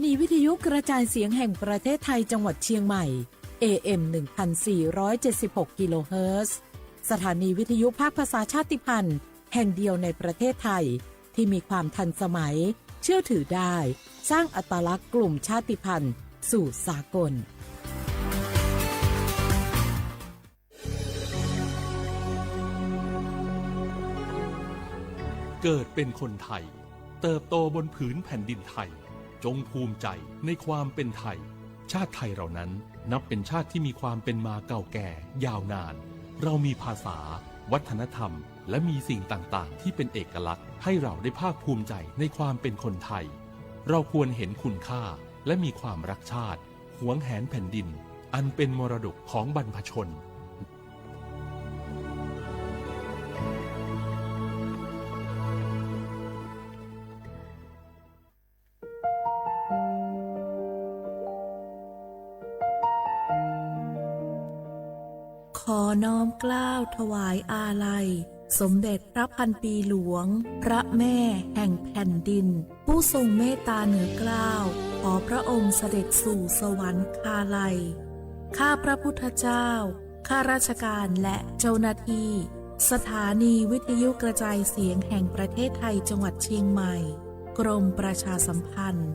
นีวิทยุกระจายเสียงแห่งประเทศไทยจังหวัดเชียงใหม่ AM 1476 กิโลเฮิรตซ์สถานีวิทยุภาคภาษาชาติพันธุ์แห่งเดียวในประเทศไทยที่มีความทันสมัยเชื่อถือได้สร้างอัตลักษณ์กลุ่มชาติพันธุ์สู่สากลเกิดเป็นคนไทยเติบโตบนผืนแผ่นดินไทยจงภูมิใจในความเป็นไทยชาติไทยเรานั้นนับเป็นชาติที่มีความเป็นมาเก่าแก่ยาวนานเรามีภาษาวัฒนธรรมและมีสิ่งต่างๆที่เป็นเอกลักษณ์ให้เราได้ภาคภูมิใจในความเป็นคนไทยเราควรเห็นคุณค่าและมีความรักชาติหวงแหนแผ่นดินอันเป็นมรดกของบรรพชนขอน้อมเกล้าถวายอาลัยสมเด็จพระพันปีหลวงพระแม่แห่งแผ่นดินผู้ทรงเมตตาเหนือเกล้าขอพระองค์เสด็จสู่สวรรคาลัยข้าพระพุทธเจ้าข้าราชการและเจ้าหน้าที่สถานีวิทยุกระจายเสียงแห่งประเทศไทยจังหวัดเชียงใหม่กรมประชาสัมพันธ์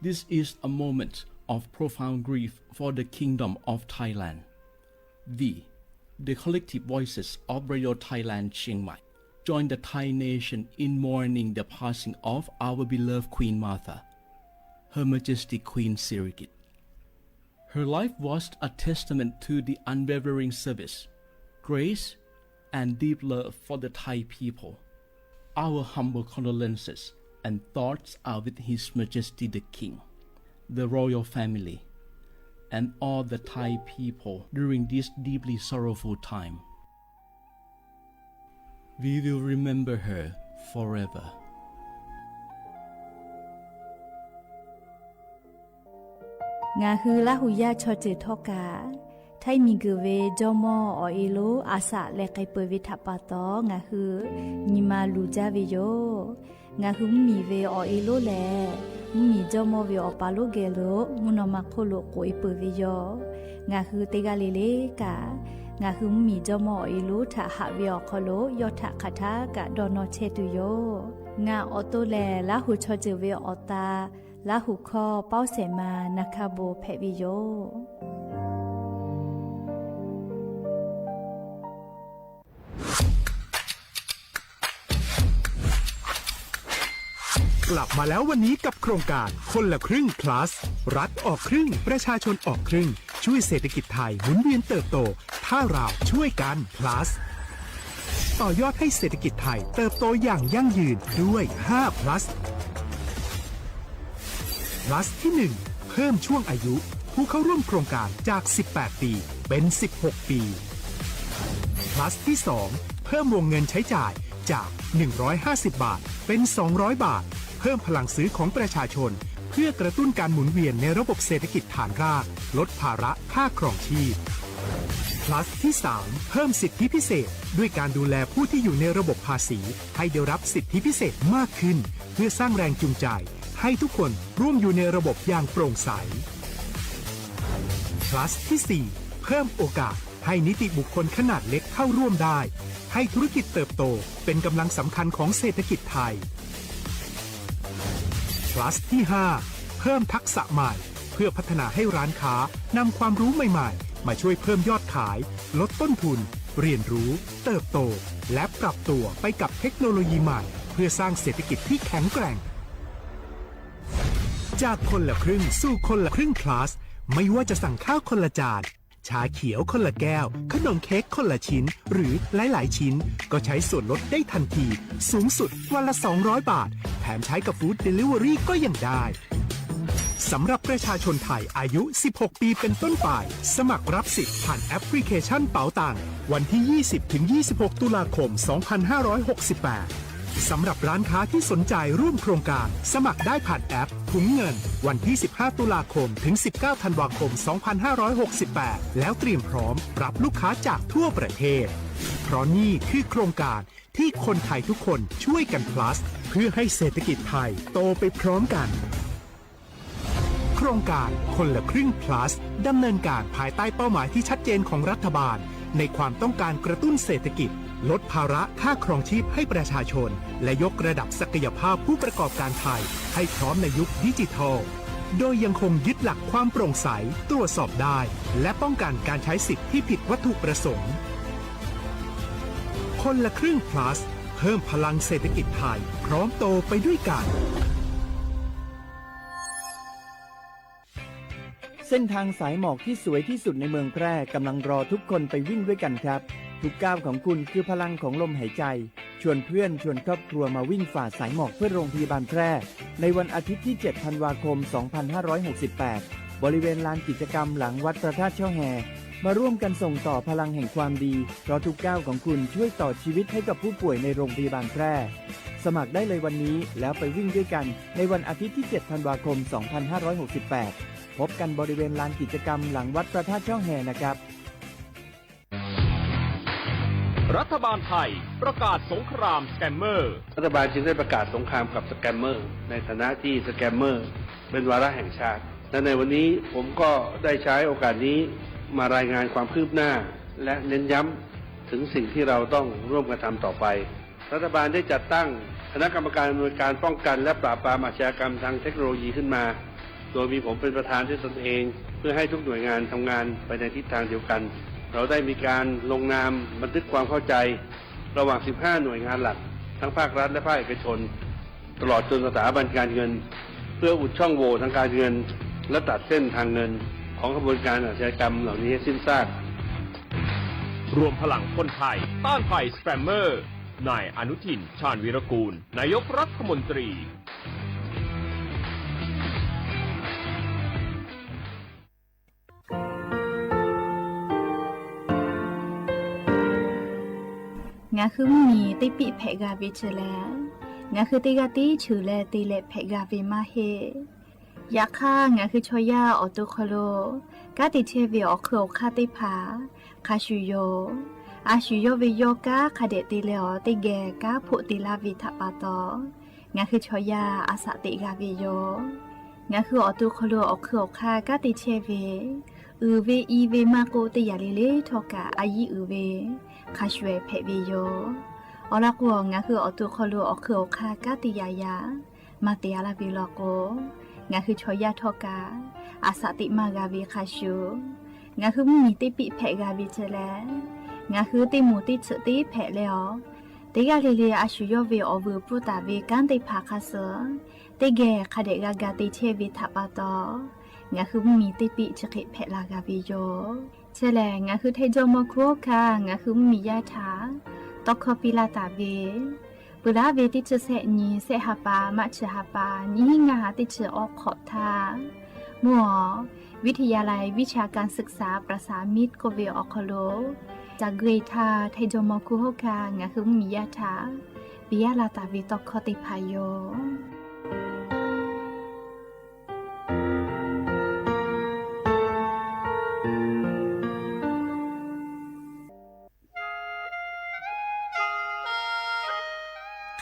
This is a moment of profound grief for the Kingdom of Thailand. The collective voices of Radio Thailand Chiang Mai, join the Thai nation in mourning the passing of our beloved Queen Martha, Her Majesty Queen Sirikit. Her life was a testament to the unwavering service, grace, and deep love for the Thai people. Our humble condolences and thoughts are with His Majesty the King, the royal family, and all the Thai people during this deeply sorrowful time. We will remember her forever. งาฮือละหุยาชอเจทอกาไทยมีกเวจอมออเอโลอาสะและไกเปวิทัปปาตองาฮือนิมาลูจาเวโยงาฮือมีเวอเอโลแลมีจอมอเวอปาโลเกโลมุนอมาโคโลโกเอเปเวโยงาฮือเตกาเลเลกางาฮือมีจอมอเอโลทะหะเวอคโลยอทะคาทากะดอนอเชตุโยงาออโตแลละหุชอเจเวอตาละหุคอเป้าเสมานาคาโบเพวิโยกลับมาแล้ววันนี้กับโครงการคนละครึ่ง plus รัฐออกครึ่งประชาชนออกครึ่งช่วยเศรษฐกิจไทยหมุนเวียนเติบโตถ้าเราช่วยกัน plus ต่อยอดให้เศรษฐกิจไทยเติบโตอย่างยั่งยืนด้วย5 plus plus ที่ 1 เพิ่มช่วงอายุผู้เข้าร่วมโครงการจาก18ปีเป็น16ปี plus ที่ 2 เพิ่มวงเงินใช้จ่ายจาก150บาทเป็น200บาทเพิ่มพลังซื้อของประชาชนเพื่อกระตุ้นการหมุนเวียนในระบบเศรษฐกิจฐานรากลดภาระค่าครองชีพ plus ที่ 3 เพิ่มสิทธิพิเศษด้วยการดูแลผู้ที่อยู่ในระบบภาษีให้ได้รับสิทธิพิเศษมากขึ้นเพื่อสร้างแรงจูงใจให้ทุกคนร่วมอยู่ในระบบอย่างโปร่งใส plus ที่ 4 เพิ่มโอกาสให้นิติบุคคลขนาดเล็กเข้าร่วมได้ให้ธุรกิจเติบโตเป็นกำลังสำคัญของเศรษฐกิจไทย plus ที่ 5 เพิ่มทักษะใหม่เพื่อพัฒนาให้ร้านค้านำความรู้ใหม่ๆมาช่วยเพิ่มยอดขายลดต้นทุนเรียนรู้เติบโตและปรับตัวไปกับเทคโนโลยีใหม่เพื่อสร้างเศรษฐกิจที่แข็งแกร่งจากคนละครึ่งสู่คนละครึ่ง plus ไม่ว่าจะสั่งข้าวคนละจานชาเขียวคนละแก้วขนมเค้กคนละชิ้นหรือหลายๆชิ้นก็ใช้ส่วนลดได้ทันทีสูงสุดวันละ200บาทแถมใช้กับฟู้ดเดลิเวอรี่ก็ยังได้สำหรับประชาชนไทยอายุ16ปีเป็นต้นไปสมัครรับสิทธิ์ผ่านแอปพลิเคชันเป๋าตังวันที่ 20-26 ตุลาคม 2568 สำหรับร้านค้าที่สนใจร่วมโครงการสมัครได้ผ่านแอปถุงเงินวันที่ 15 ตุลาคมถึง 19 ธันวาคม 2568 แล้วเตรียมพร้อมรับลูกค้าจากทั่วประเทศ เพราะนี่คือโครงการที่คนไทยทุกคนช่วยกัน plus เพื่อให้เศรษฐกิจไทยโตไปพร้อมกันโครงการคนละครึ่ง plus ดำเนินการภายใต้เป้าหมายที่ชัดเจนของรัฐบาลในความต้องการกระตุ้นเศรษฐกิจลดภาระค่าครองชีพให้ประชาชนและยกระดับศักยภาพผู้ประกอบการไทยให้พร้อมในยุคดิจิทัลโดยยังคงยึดหลักความโปร่งใสตรวจสอบได้และป้องกันการใช้สิทธิที่ผิดวัตถุประสงค์คนละครึ่ง plus เพิ่มพลังเศรษฐกิจไทยพร้อมโตไปด้วยกันเส้นทางสายหมอกที่สวยที่สุดในเมืองแพร่กำลังรอทุกคนไปวิ่งด้วยกันครับทุกก้าวของคุณคือพลังของลมหายใจชวนเพื่อนชวนครอบครัวมาวิ่งฝ่าสายหมอกเพื่อโรงพยาบาลแพร่ในวันอาทิตย์ที่ 7 ธันวาคม 2568 บริเวณลานกิจกรรมหลังวัดพระธาตุช่อแฮมาร่วมกันส่งต่อพลังแห่งความดีเพราะทุกก้าวของคุณช่วยต่อชีวิตให้กับผู้ป่วยในโรงพยาบาลแพร่สมัครได้เลยวันนี้แล้วไปวิ่งด้วยกันในวันอาทิตย์ที่ 7 ธันวาคม 2568 พบกันบริเวณลานกิจกรรมหลังวัดพระธาตุช่อแฮนะครับรัฐบาลไทยประกาศสงครามสแกมเมอร์รัฐบาลจึงได้ประกาศสงครามกับสแกมเมอร์ในฐานะที่สแกมเมอร์เป็นวาระแห่งชาติและในวันนี้ผมก็ได้ใช้โอกาสนี้มารายงานความคืบหน้าและเน้นย้ำถึงสิ่งที่เราต้องร่วมกันทำต่อไปรัฐบาลได้จัดตั้งคณะกรรมการอำนวยการป้องกันและปราบปรามอาชญากรรมทางเทคโนโลยีขึ้นมาโดยมีผมเป็นประธานด้วยตนเองเพื่อให้ทุกหน่วยงานทำงานไปในทิศทางเดียวกันเราได้มีการลงนามบันทึกความเข้าใจระหว่าง 15 หน่วยงานหลักทั้งภาครัฐและภาคเอกชนตลอดจนสถาบันการเงินเพื่ออุดช่องโหว่ทางการเงินและตัดเส้นทางเงินของกระบวนการอาชญากรรมเหล่านี้ให้สิ้นซากรวมพลังคนไทยต้านภัยสแกมเมอร์นายอนุทินชาญวีรกูลนายกรัฐมนตรีงาคือมีติปิเพกาวิเชแลงาคือติกาติชูแลติเลเพกาวิมาเฮยาค่างาคือชอยาออโตโคโลกาติเชวิออโคคาติผาคาชูโยอาชูโยวิโยกาคาเดติเลอติแกกาผุติลาวิทะปาตองาคือชอยาอาสะติกาวิโยงาคือออโตโคโลออโคคากาติเชวิเวอีเวมาโกติยาเลเลทอกาอายีเวคาชเวเพวิโยอลากวงาคืออตุคโลอคือคากาติยายามาเตียลาวิลโกงาคือชอยาทอกาอาสติมากาวิคาชูงาคือมีติปิเพกาวิเจแลงาคือติมูติสติเพเลอติกาเลเลอาชุโยเวอวปุตาเวกันติภาคาเสติเกคาเดกากาติเชวิทัปาตองาคือมีติปิชกิเพลากาวิโยเชลงาคือเทจมโคคางาคือมียาถาตอกคปิลาตาเวปุราเวติเชเสนีเสหปามัชหปานิงาติเชออกขอทามัววิทยาลัยวิชาการศึกษาประสามิตรโกเวออคโลจากเกรทาเทจมโคคางาคือมียาถาปิยาลาตาเวตอกคติพายโย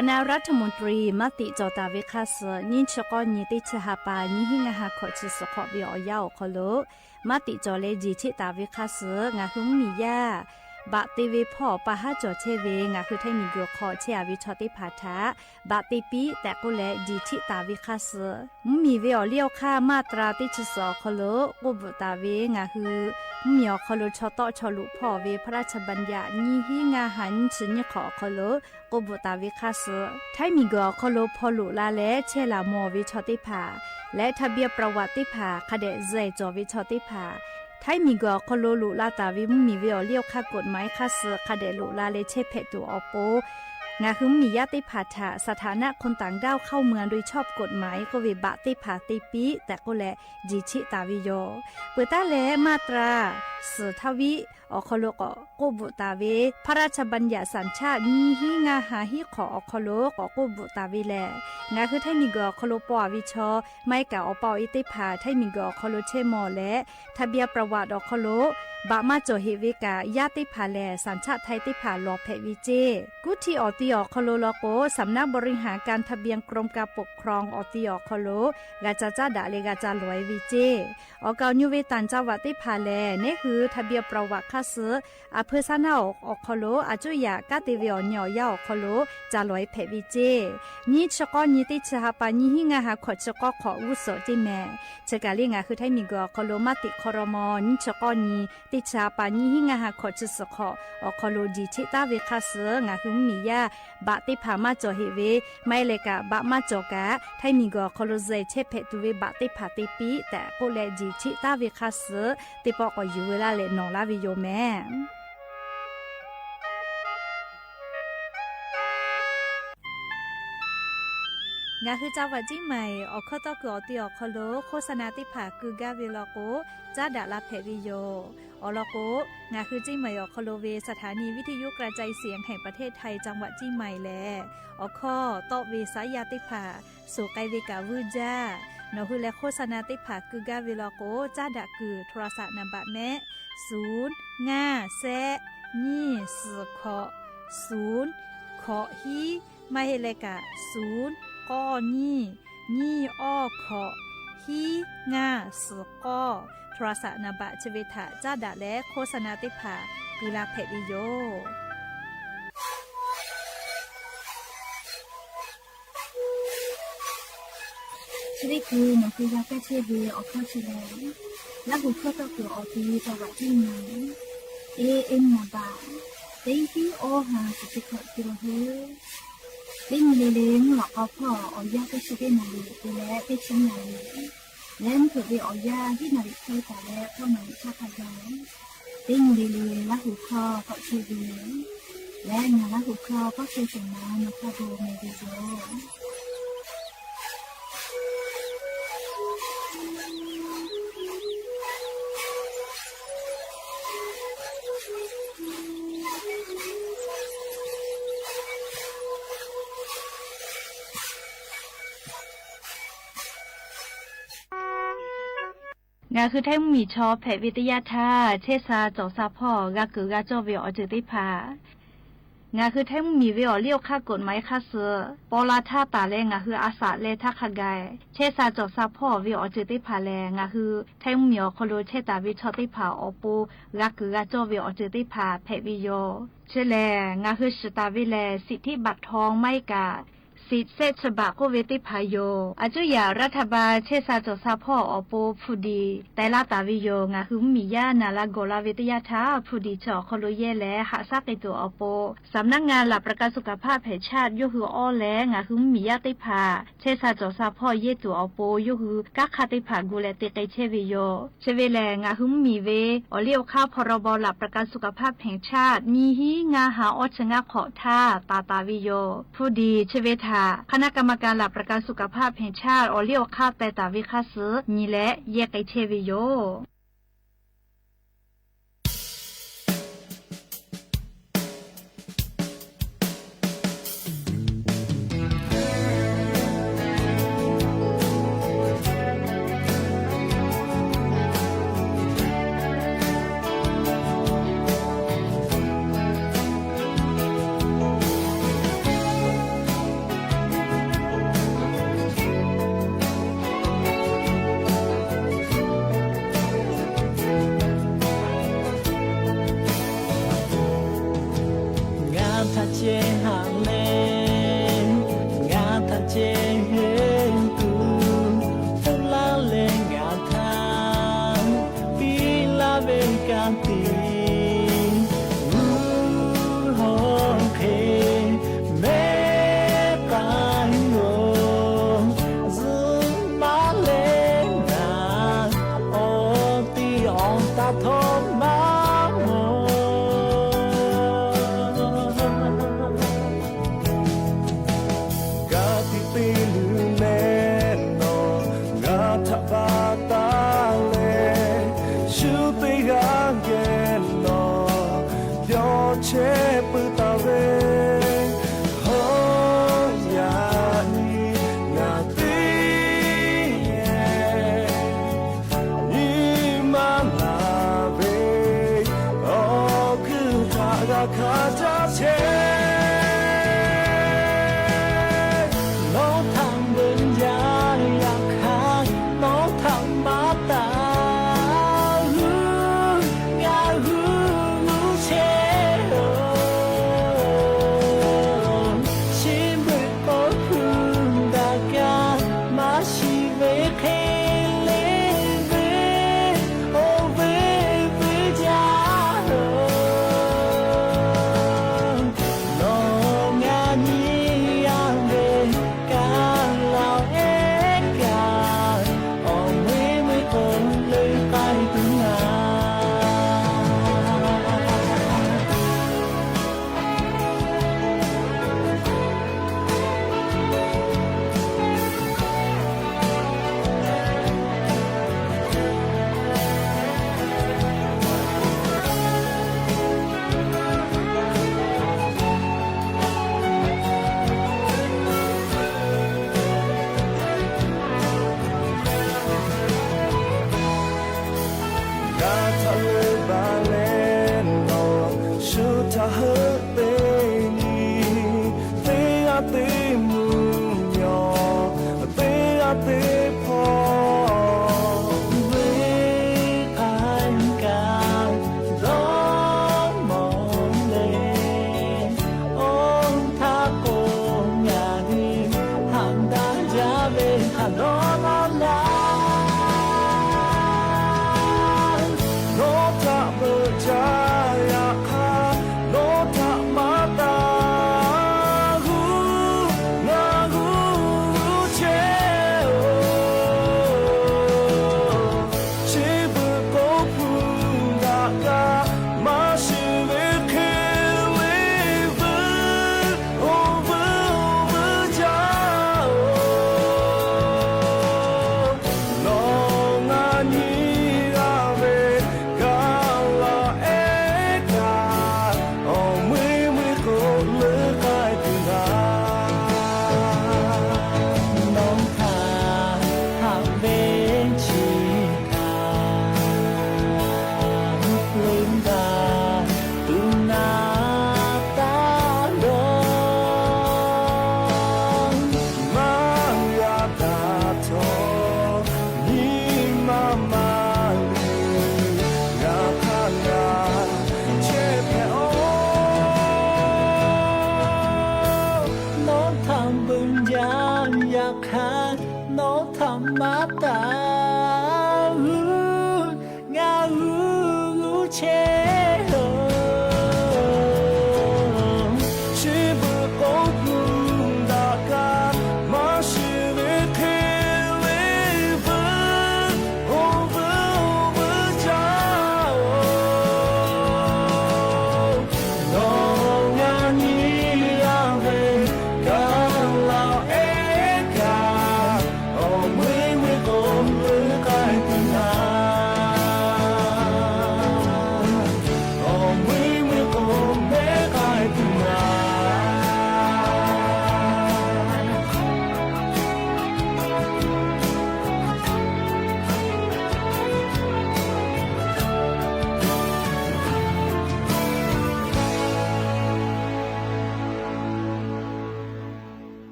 คณะรัฐมนตรีมติจอตาเวคาสนิชกอนิติชหปานิหิงาหาขอจิสขอบิอยาวคโลมติจอเลจิชิตาเวคาสงาหุมมียาบะติเวพ่อปะหาจอเชเวงาคือไทมีโยคอเชอวิชอติพาทาบะติปีแต่กุเลจิชิตาเวคาสมีเวอเลียวค่ามาตราติชสอคโลกุบตาเวงาคือมีอคโลชอตอชอลุพ่อเวพระราชบัญญัตินิหิงาหันชนิขอคโลกบุตาวิคาสไทมีกอคโลพอลุลาและเชลามอวิชอติภาและทะเบียประวัติภาคเดเจจอวิชอติภาไทมีกอคโลลุลาตาวิมีเวอเลียวค่ากฎหมายคาสคเดลุลาเลเชเพตุอโปงาคือมีญาติภาษาสถานะคนต่างด้าวเข้าเมืองโดยชอบกฎหมายก็วิบะติภาติปีแต่ก็แลจิชิตาวิโยเปิดตาแลมาตรา สือทวิอคโลกกูบุตาเวพระราชบัญญัติสัญชาติมีหิงาหาหิขออคโลกกูบุตาเวแลงาคือไทมีกอคโลปอวิชอไม่กะอปออิติภาไทมีกอคโลเชมอและทะเบียประวัติอคโลบะมาโจเฮเวกายาติภาแลสัญชาติไทยติภาลอเพวิเจกุที่อติอคโลโลโกสำนักบริหารการทะเบียนกรมการปกครองอติอคโลกาจาจาดาเลกาจาลวยวิเจอเกานิเวตันจาวติภาแลนี่คือทะเบียนประวัติคาซืออเพซานาอคโลอาจุยากาติเวอญอยาอคโลจาลอยเพวิเจนี่ชกอนี่ติชะปานี่หิงาหาขอชกอขออุโสจิแม่เจกาลิงาคือไทมีกอคโลมาติคอรมอนี่ชกอนี่ติชาปานี่หิงาหาขอจุสขออคโลจิชิตาเวคาซืองาคือมียาบะติพามาจอเฮเวไม่เลกะบะมาจอกะไทมีกอคโลเซเชเพตุเวบะติพาติปีแต่โกเลจิชิตาเวคาซือติปอกอยู่เวลาเลนองลาวิโยแม่งาคือจาวจิใหม่ออกข้อต่อคืออติออกคโลโฆษณาติผาคือกาเวลโกจ้าดาลาเพวิโยอลโกงาคือจิใหม่ออกคโลเวสถานีวิทยุกระจายเสียงแห่งประเทศไทยจังหวัดจิใหม่แลออกข้อต่อเวสายาติผาสู่ไกเวกาวูจ้านอคือและโฆษณาติผาคือกาเวลโกจ้าดาคือโทรศัพท์นำบัตรแม่0 5 แซนี่สือขอ0ขอฮีมาเฮเลกะ0ก้อนี่อ้อขอฮีงาสือก้อโทรศัพท์นบะชเวทะจ้าดะและโฆษณาติภากุลาเพวิโยชีวิตคือหนูคือยาแก้เชื้อเวออกข้อเชื้อและหุบข้อต่อตัวออกทีจังหวัดที่ไหนเอ็มนาบาเต็งที่โอหาสุดที่ขอตัวเฮเล่นเล่นหลอกเอาพ่อเอายาแก้เชื้อนาลีตัวและไปชิ้นนาลีเล่นเกิดไปเอายาที่นาลีใช้แต่และเข้ามาชาพยาเล่นเล่นและหุบข้อขอเชื้อเวและงานและหุบข้อก็เชื้อสมานนกโบเมดิโซงาคือแท่งมีชอแผวิทยาท่าเชษาจอซาพ่อกากือกาจอเวออจิติภางาคือแท่งมีเวอเลี้ยวค่ากฎหมายค่าเสือปอลาท่าตาแลงาคืออาสาเลทักขกายเชษาจอซาพ่อเวออจิติภาแลงาคือแท่งมีอคโลเชตาวิชอติภาอปูกากือกาจอเวออจิติภาแผวิโยเชแลงาคือสตาวิแลสิทธิบัตรทองไม่กาสิทธิเศษฉบับโคเวติพายโยอาจุยารัฐบาลเชษาจซาพ่ออโปผู้ดีแต่ละตาวิโยงาคือมียานาลาโกลาวิทยาทาผู้ดีเจาะคโลเยและหาซักในตัวอโปสำนักงานหลักประกันสุขภาพแห่งชาติยคืออ้อและงาคือมียาติพาเชษาจซาพ่อเยตัวอโปยคือกักคาติพากูเลติไกเชวิโยเชเวแลงาคือมีเวอเลียวข้าพรบหลักประกันสุขภาพแห่งชาติมีฮีงาหาอชงะขอท่าตาวิโยผู้ดีเชเวทาคณะกรรมการหลักประกันสุขภาพแห่งชาติอเลียวค่าแต่ตาวิคาสือนี่และแยกไอเทวิโยGata batale, shuti gange เ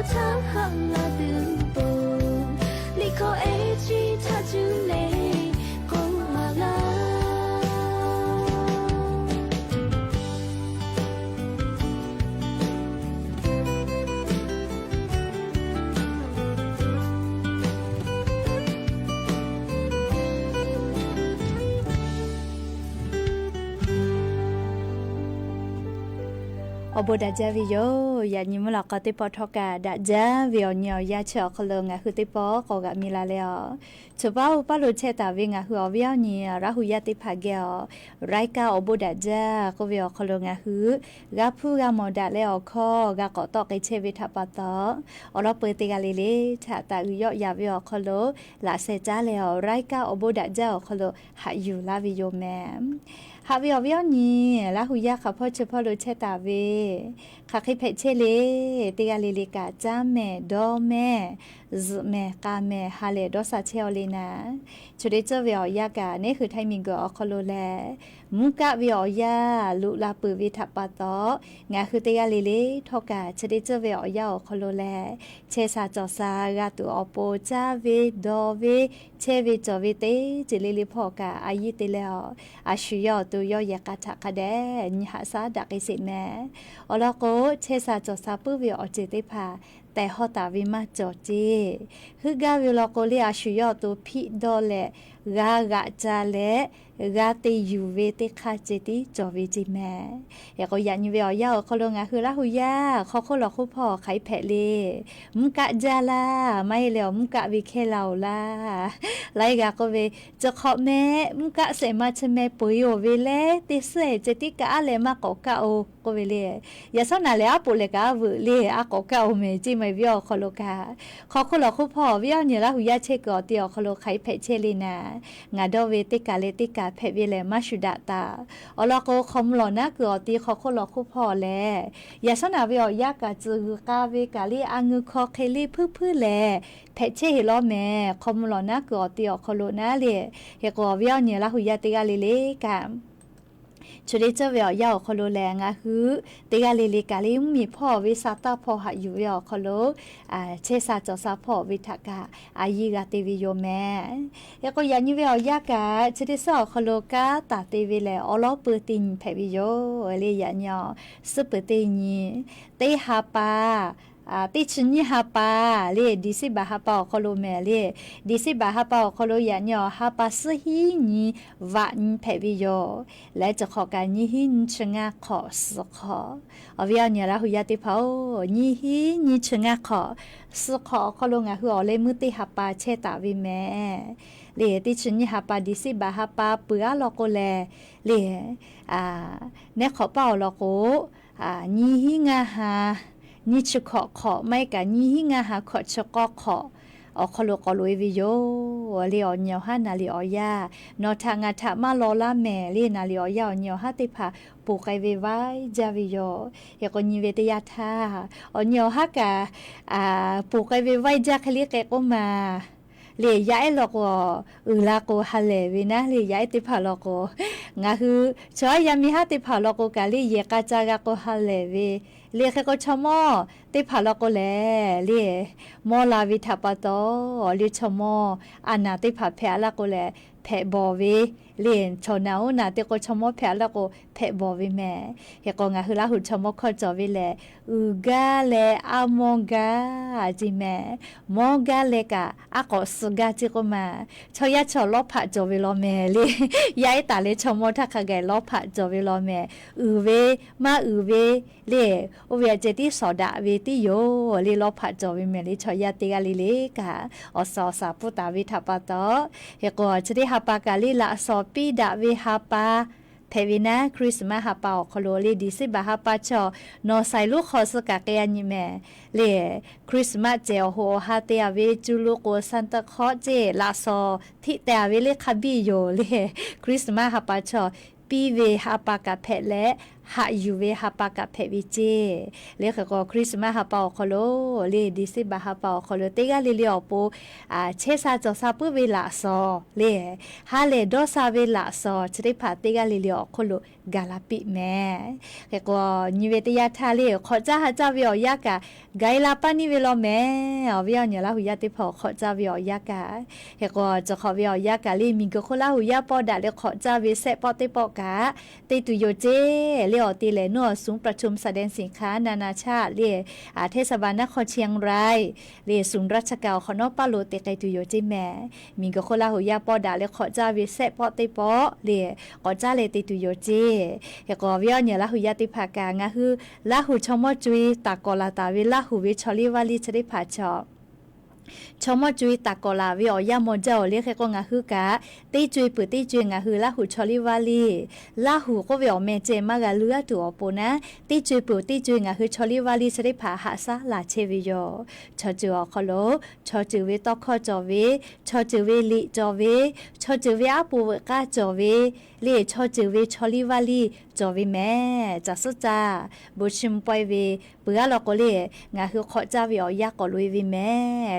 唱好了的不，你可爱去他就累，过了。อบดาจาวิโยยานิมลอกติปอทอกาดาจาวิโอเนียยาเชอคลงะคือติปอกอกะมีลาเลอชบ้าอุปาลุเชตาวิงะคืออวิโอเนียราหุยาติภาเกอไรกาอบดาจากวิโอคลงะคือกาพูกามอดาเลอคอกากอตอกเชวิทาปาตออลอเปติกาลิเลชาตาอุยอยาวิโอคโลลาเซจาเลอไรกาอบดาจาคโลหายูลาวิโยแมฮาวิอวิอนีลาหุยาค่ะพ่อเฉพาะรู้เชตาเวค่ะคิเพเชเลติกาลิลิกาจ้าแม่ดอแม่ซแม่กาแม่ฮาเลดอซาเชลเลนะชุดเจวิอยากานี่คือไทมิงกอคโลแลมุกะวิอยาลุลาปืวิทัปปะตองาคือติกาลิลิทอกาชุดเจวิอยาคโลแลเชซาจอซากาตุอโปจาเวดอเวเชวิจอวิเตจิลิลิพอกาอายิติเลออาชุยอตุยอยากาทักะเดญหาซาดักอิสิแมอลโกเชซาจอซาปืวิอจิติภาแต่ฮอตาวิมาจอจีคือกาวิลโกเลียชุยอตุพิดอเลกากะจาเลกาติยูเวติคาจิติจอวิจิแมยากยันวิอยาคโลงะคือลาหุยาขอคลอคุพ่อไขแผเลมุกะจาลาไม่แล้วมุกะวิเคลาลาไลกาก็เวจะขอแม่มุกะเสมาชแม่ปุยโอเวเลติเสจิติกะอะเลมากอกะโอก็เวเลยอย่าสนาเลอะปุเลกะวเลอะกอกะโอเมจิไม่วิอคโลกาขอคลอคุพ่อวิอเนี่ยลาหุยาเชกอติอคโลไขแผเชลีนางาดอเวติกาเลติกาเพวิเลมาชุดาตาอลโกคอมหลอนะกอตีขอคนหลอคุพอแลอย่าสนาวิอยากะจือกาเวกาลีอังือคอเคลีพื้แลเพเชฮิลอแม่คอมหลอนะกอตีอคโลนะเลเฮกอวิอเนี่ยละหุยาติกาเลกาชุดเจวิอยาคโลแรงะคือติกาลิลิกาลิมีพ่อวิสาตาพ่อหาอยู่ยาคโลเชซาจอซาพ่อวิทากาอายิกาติวิโยแม่แล้วก็ยันยิวิอยากาชุดสอคโลกาตาติวิเลอลอเปตินเพวิโยเลยันยอสุเปตินีเตหาปาติชนี่ฮาปาเลดิสิบาฮาปาคโลเมเลดิสิบาฮาปาคโลยันยอฮาปาสฮีนีวานเพวิโยและจะขอการยี่หินชงาขอสขออวิญญาณละหุยาติเผายี่หินยี่ชงาขอสขอคโลงาคืออเลมุติฮาปาเชตาวิเมเลติชนี่ฮาปาดิสิบาฮาปาเปือลอโกเลเลเนขอเป่าลอโกยี่หิงาฮานี่ชุขอไม่กันนี่หิงาหาขอชกขออคโลกอลวยวิโยเลียวเนียวฮานาลีออยานอทางาทะมาลอลาแม่ลีนาลีออยาเนียวฮาติภาปูไกเวไวจาวิโยยากนิเวตยาทาอเนียวฮากะปูไกเวไวจาคลิเกโกมาเลียย้ายลอกลาโกฮัลเลวินะเลียย้ายติภาลอกงาคือชอยามิฮาติภาลอกกาลีเยกาจากาโกฮัลเลวิเรียกก็ชมอติผาลก็แลเรียมอลาวิทัปโตเรียชมออานาติผาแพละก็แลแพบอเวเรียนชนาวนาติก็ชมอแพละก็แพบอเวแม่เฮก็งาคือละหุชมอขอจอเวแลอูกาเลอามองกาจิแม่มองกาเลกาอะก็สุกาจิก็มาชอยะชอลอผะจอเวลอแม่เลียายตาเลชมอทักกะแกลอผะจอเวลอแม่อูเวมาอูเวเลียโอเวเจติสอดาเวติโยลีลอผะจอวิเมลิชอยาติกาลิเลกาอสอสาปุตาวิทัปตอเฮกอชติฮาปากาลิละสอปีดาวิฮาปาเพวินะคริสมาฮาปาคโลลีดิสิบาฮาปาชอนอไซลูขอสกะเกยนิเมเลคริสมาเจโฮฮาเตอเวจูลูโกซันตะคอเจลาซอทิเตอเวเลคาบิโยเลคริสมาฮาปาชอปีเวฮาปากาเพและ หาอยู่เวหาปากะเพวิเจเลขก็คริสต์มาสหาปาคอโลเลดิซิบาหาปาคอโลเตกาเลเลอโปเชซาจอซาปุเวลาซอเลฮาเลดอซาเวลาซอชริพาเตกาเลเลอคอโลกาลาปิแม่ก็นิเวตยาทาเลขอจ้าหาจ้าเวียกะไกลาปานิเวลอแม่เวียเนี่ยละหุยาติพอขอจ้าเวียกะก็จะขอเวียกะเลมีก็คนละหุยาปอดาเลขอจ้าเวเซปอเตปอกะเตตุโยเจเลอตีเลนัวสูงประชุมแสดงสินค้านานาชาติเลเทศบาลนครเชียงรายเลศูนย์ราชการขอนอปาโลเตไกตุโยเจแม่มีก็คนละหุยาปอดาเลขอจ้าเวเซปอเตปอเลขอจ้าเลเตตุโยเจก็เวียเนี่ยละหุยาติภากางะคือละหุชมอจุยตากอลาตาเวละหุเวชอลิวาลีชริภาชอชมอจุยตากอลาเวียยามอเจ้าเรียกก็งะคือกะตีจุยปืตีจุยงะคือละหุชอลิวาลีละหุก็เวียแม่เจมากะเลือตัวปนะตีจุยปืตีจุยงะคือชอลิวาลีชริภาหาซาลาเชวิโยชอจูอคอโลชอจูเวตอคอจอเวชอจูเวลิจอเวชอจูเวอาปูเวกาจอเวเลชอจูเวชอลิวาลีจอวิแม่จัสจ้าบุชิมปอยเวเปื่อลอกเลงาคือขอจ้าวิอยากอลุยวิแม่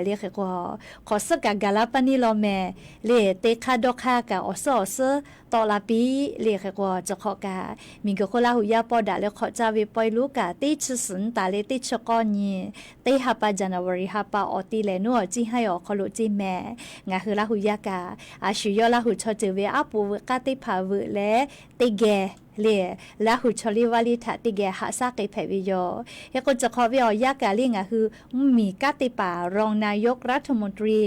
เรียกก็ขอสกกาลาปานิลอแม่เลเตคาดอกคากะอสอเซตอลาปีเรียกก็จะขอกามีก็คนละหุยาปอดาแล้วขอจ้าวิปอยลูกะติชสุนตาเลติชกอนีเตหาปาจันวารีหาปาออติเลนัวจิให้ออคอลุจิแม่งาคือละหุยากาอาชุยอละหุชอเจเวอาปูกาติภาวะและเตเกเลละหุชลิวาลิทะติเกหาซาเกเพวิโยเฮก็จะขอวิอยากาลิงะคือมีกาติปารองนายกรัฐมนตรี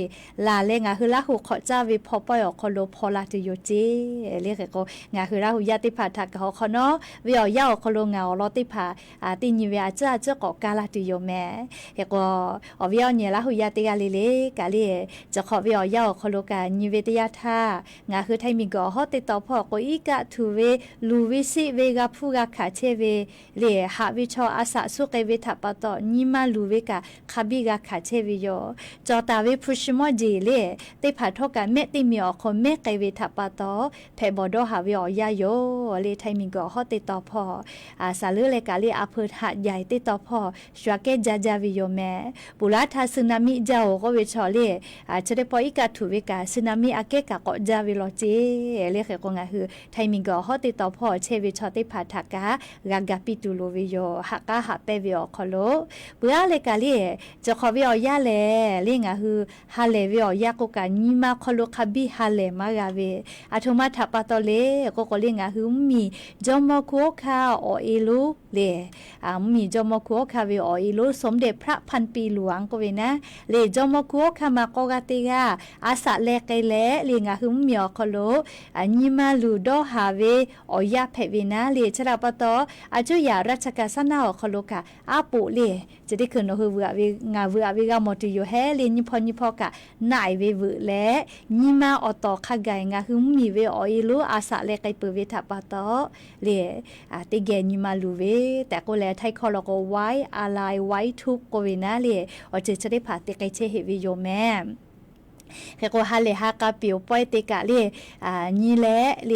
ลาเลงะคือละหุขอจ้าวิพอปอยอคอโลพอลาติโยเจเลกก็งะคือละหุยาติภาทักขอคอเนาะวิอยาคอโลงาลอติภาติญิเวอาจ้าเจ้ากอกาลาติโยแม่เฮก็อวิยเนี่ยละหุยาติกาลิเลกาลิจะขอวิอยาคอโลกาญิเวตยาทางะคือไทมิกอฮอติตอพอโกอีกะทูเวลูวิสิเวกาพูกาขาเชเวเลหาวิชออาสาสุเกเวทัปตอนิมาลูเวกาคาบิกาขาเชวิโยจอตาเวพุชมอจีเลเตผาทกาเมติมีอคเมเกเวทัปตอเพบอดหาวิอยาโยเลไทมิกอฮอติตอพออาสาลือเลกาเลอเพิหาใหญ่ติตอพอชวาเกจาจาวิโยแมปุราทาสึนามิเจ้าก็เวชอเลเชเดปออีกาทูเวกาสึนามิอาเกกะก็จาวิโลเจเลเขก็งะคือไทมิกอฮอติตอพอเชวิชอติภาทักกากากาปิตูโลวิโยหักกาหาเปวิโอคอโลเปื่อเลกาเลจะขอวิโอยาเลเลงะคือฮาเลวิโอยาโกกานิมาคอโลคาบิฮาเลมากาเวอะโทมาทัปปะตอเลก็เลงะคือมีจอมโคคาอเอลูเลมีจอมโคคาเวอเอลูสมเด็จพระพันปีหลวงก็เวนะเลจอมโคคามากอกาติกาอาสะเลเกเลเลงะคือมีอคอโลนิมาลูดอฮาเวอยาเพเวนะเลชราปตออาจุยาราชกาสนาอคโลกาอาปุเลจะได้ขึ้นฮือเวงาเวกามอติโยเฮเลนิพอกะนายเวแลนิมาอตอขะไกงาคือมีเวออีลูอาสะเลไกเปเวทัปตอเลติเกนิมาลูเวแต่ก็แลไทคอลก็ไว้อะไรไว้ทุกโกเวนะเลอจะได้ผ่าติไกเชเฮวิโยแม่เฮโกฮาเลฮากาปิวปอยเตกะเลนี่แลเล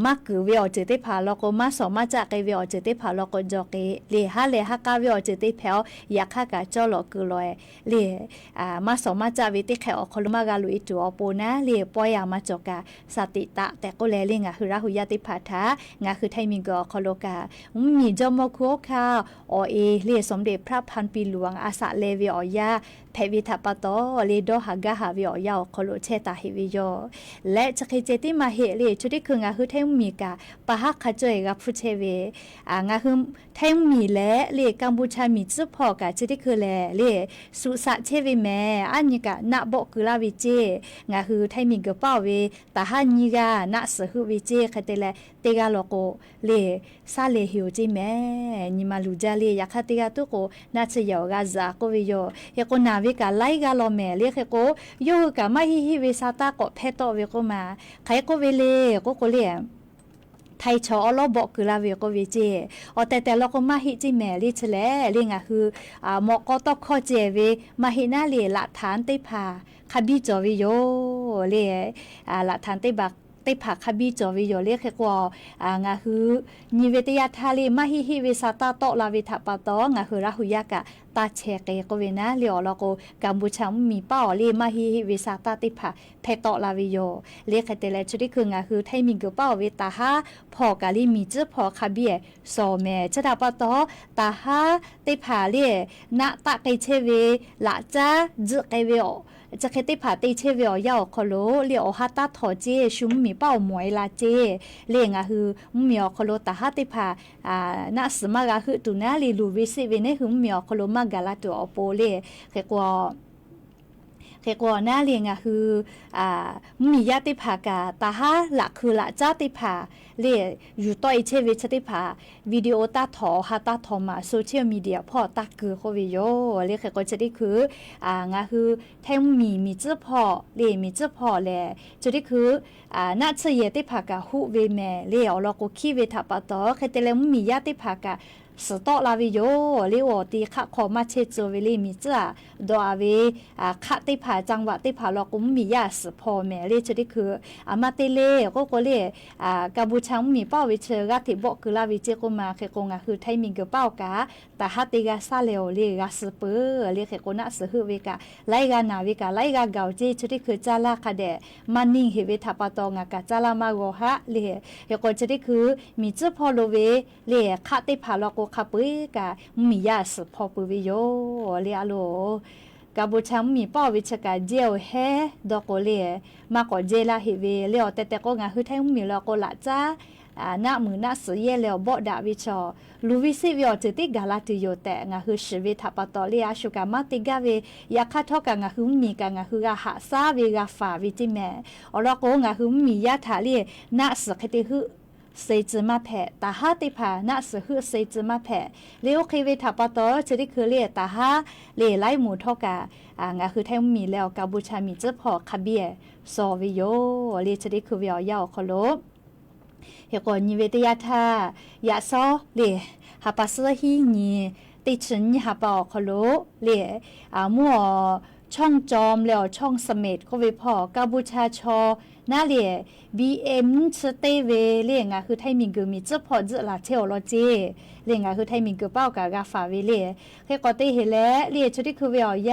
มักคือเวอจะได้ผ่าลก็มาสอมาจากไกเวอจะได้ผ่าลก็จอกเลฮาเลฮากาเวอจะได้แผวอยากฮากาจอลคือลอยเลมาสอมาจากเวติแขอคลมากาลุอิจูอโปนะเลปอยามาจอกาสติตะแต่ก็แลเลงะคือราหุยาติภาทางะคือไทมิงกอคโลกามีจอมโคคาอเอเลสมเด็จพระพันปีหลวงอาสะเลเวอยาเพวิทัปตอเลโดหากาหาวิอยาวคโลเชตาฮิวิโยและจะเคเจติมาเฮเลชุดิคืองาคือไทมีกาปะฮักขจอยกับผู้เชเวงาคือไทมีและเลกัมพูชามีจุพอกาชุดิคือแลเลสุสะเชวิแมอันนี้กะนะบกุลาวิเจงาคือไทมีกะเป้าเวตาฮันนีกานะสหุวิเจคเตเลเตกาโลโกเลซาเลฮิวจิแมนิมาลูจาเลยาคาเตกาตุโกนาเชยอกาซาโกวิโยเฮโกนาวิกาไลกาโลแมเลเฮโกโยกามาฮิฮิเวซาตาโกเพโตเวโกมาไคโกเวเลโกโกเลไทยชอลบอกคือลาเวก็วิจิแต่เราก็มาฮิจิแมลิชแลลิงะคือหมอกตอกข้อเจเวมาฮินาเลละฐานติพาคบิจอวิโยเลละฐานติบัก ติผาคบีจอวิโยเลขกว่างาฮือนิเวตยาทาเลมาฮิฮิเวซาตาโตลาวิทาปาโตงาฮือราหุยากะตาเชเกก็เวนะเลียวลโกกัมพูชามีเป้าเลมาฮิฮิเวซาตาติผาเพโตลาวิโยเลขเตเลชุดิคืองาฮือไทมิงกเป้าเวตาฮาพอกาลิมีเจพอคาเบียโซเมชดาปาโตตาฮาติผาเลนะตะไกเชเวละจ้าจึไกเวอจะเคติผาติเชเวียวยาวคโลเลียวฮัตตาถอเจชุมมีเป้าหมวยลาเจเลงอะฮือมีอคโลตาฮัติผานาสมากะฮือตุนาลีลูวิสิเวเนฮือมีอคโลมากาลาตัวอโปเลเกกว่าหน้าเลียงอะคือมีญาติภากาตาฮาละคือละจ้าติภาเลียอยู่ต่อยเชวิชติภาวิดีโอตาถอฮาตาถอมาโซเชียลมีเดียพ่อตาคือโควิโยเลียก็จะได้คืองาคือแทงมีเจ้าพ่อเลียมีเจ้าพ่อแลจะได้คือน่าเฉยติภากาฮูเวแมเลียเราก็ขี้เวทับปะตอเคเตเลมมีญาติภากาสตอลาวิโยเลียวตีขะขอมาเชโจเวลีมิจ้าดอเวขะติผาจังหวะติผาลอกุมมียาสพอแม่เลจะได้คือมาเตเลก็เลกาบูชังมีเป้าวิเชกะติบอกคือลาวิเจก็มาเคกงคือไทยมิงเกเป้ากาแต่ฮัติกาซาเลวเลกาสเปอเลเคกนะสหือเวกาไลกานาเวกาไลกาเกาเจจะได้คือจาลาคาเดมันนิ่งเฮเวทัปตองกาจาลามาโกฮะเลเฮก็จะได้คือมีเจ้าพอโลเวเลขะติผาลอคาปุยกามียาสพอปุวิโยเลียโลกาบูชัมมีป้อวิชกาเจียวเฮดอกโกเลียมาก่อเจลาเฮเวเลียวแต่ก็งาคือไทยมีลอโกละจ้าหน้ามือหน้าเสียเลียวบ่ดาวิชอลูวิสิวิอจิติกาลาติโยแต่งาคือชีวิตทัปตอเลียชุกามาติกาเวยาคาทอกางาคือมีกางาคือกาหาซาเวกาฟาวิจิแมอลอโกงาคือมียาทาเลียหน้าสคติคือเซจมาแผ่ตาฮาติผาณสหือเซจมาแผ่เลี้ยวเคเวทัปตอจะได้คือเลียตาฮาเลไลหมูทอกางาคือแทงมีแล้วกาบูชามีเจ้าพอคาเบียซอวิโยเลียจะได้คือเวียวยาวคโลเฮกอนิเวตยาทายาซอเลฮาปัสฮีนีติฉันฮาปอคโลเลมัวช่องจอมแล้วช่องเสม็ดก็เวพอกาบูชาชอน่าเลีย BM สเตเวเลียงคือไทยมิงกือมีเจ้าพอเจลาเทโอโลจีเลียงคือไทยมิงกือเป้ากากาฟาเวเลียแค่ก็เตเฮแล้วเลียชุดคือเวียย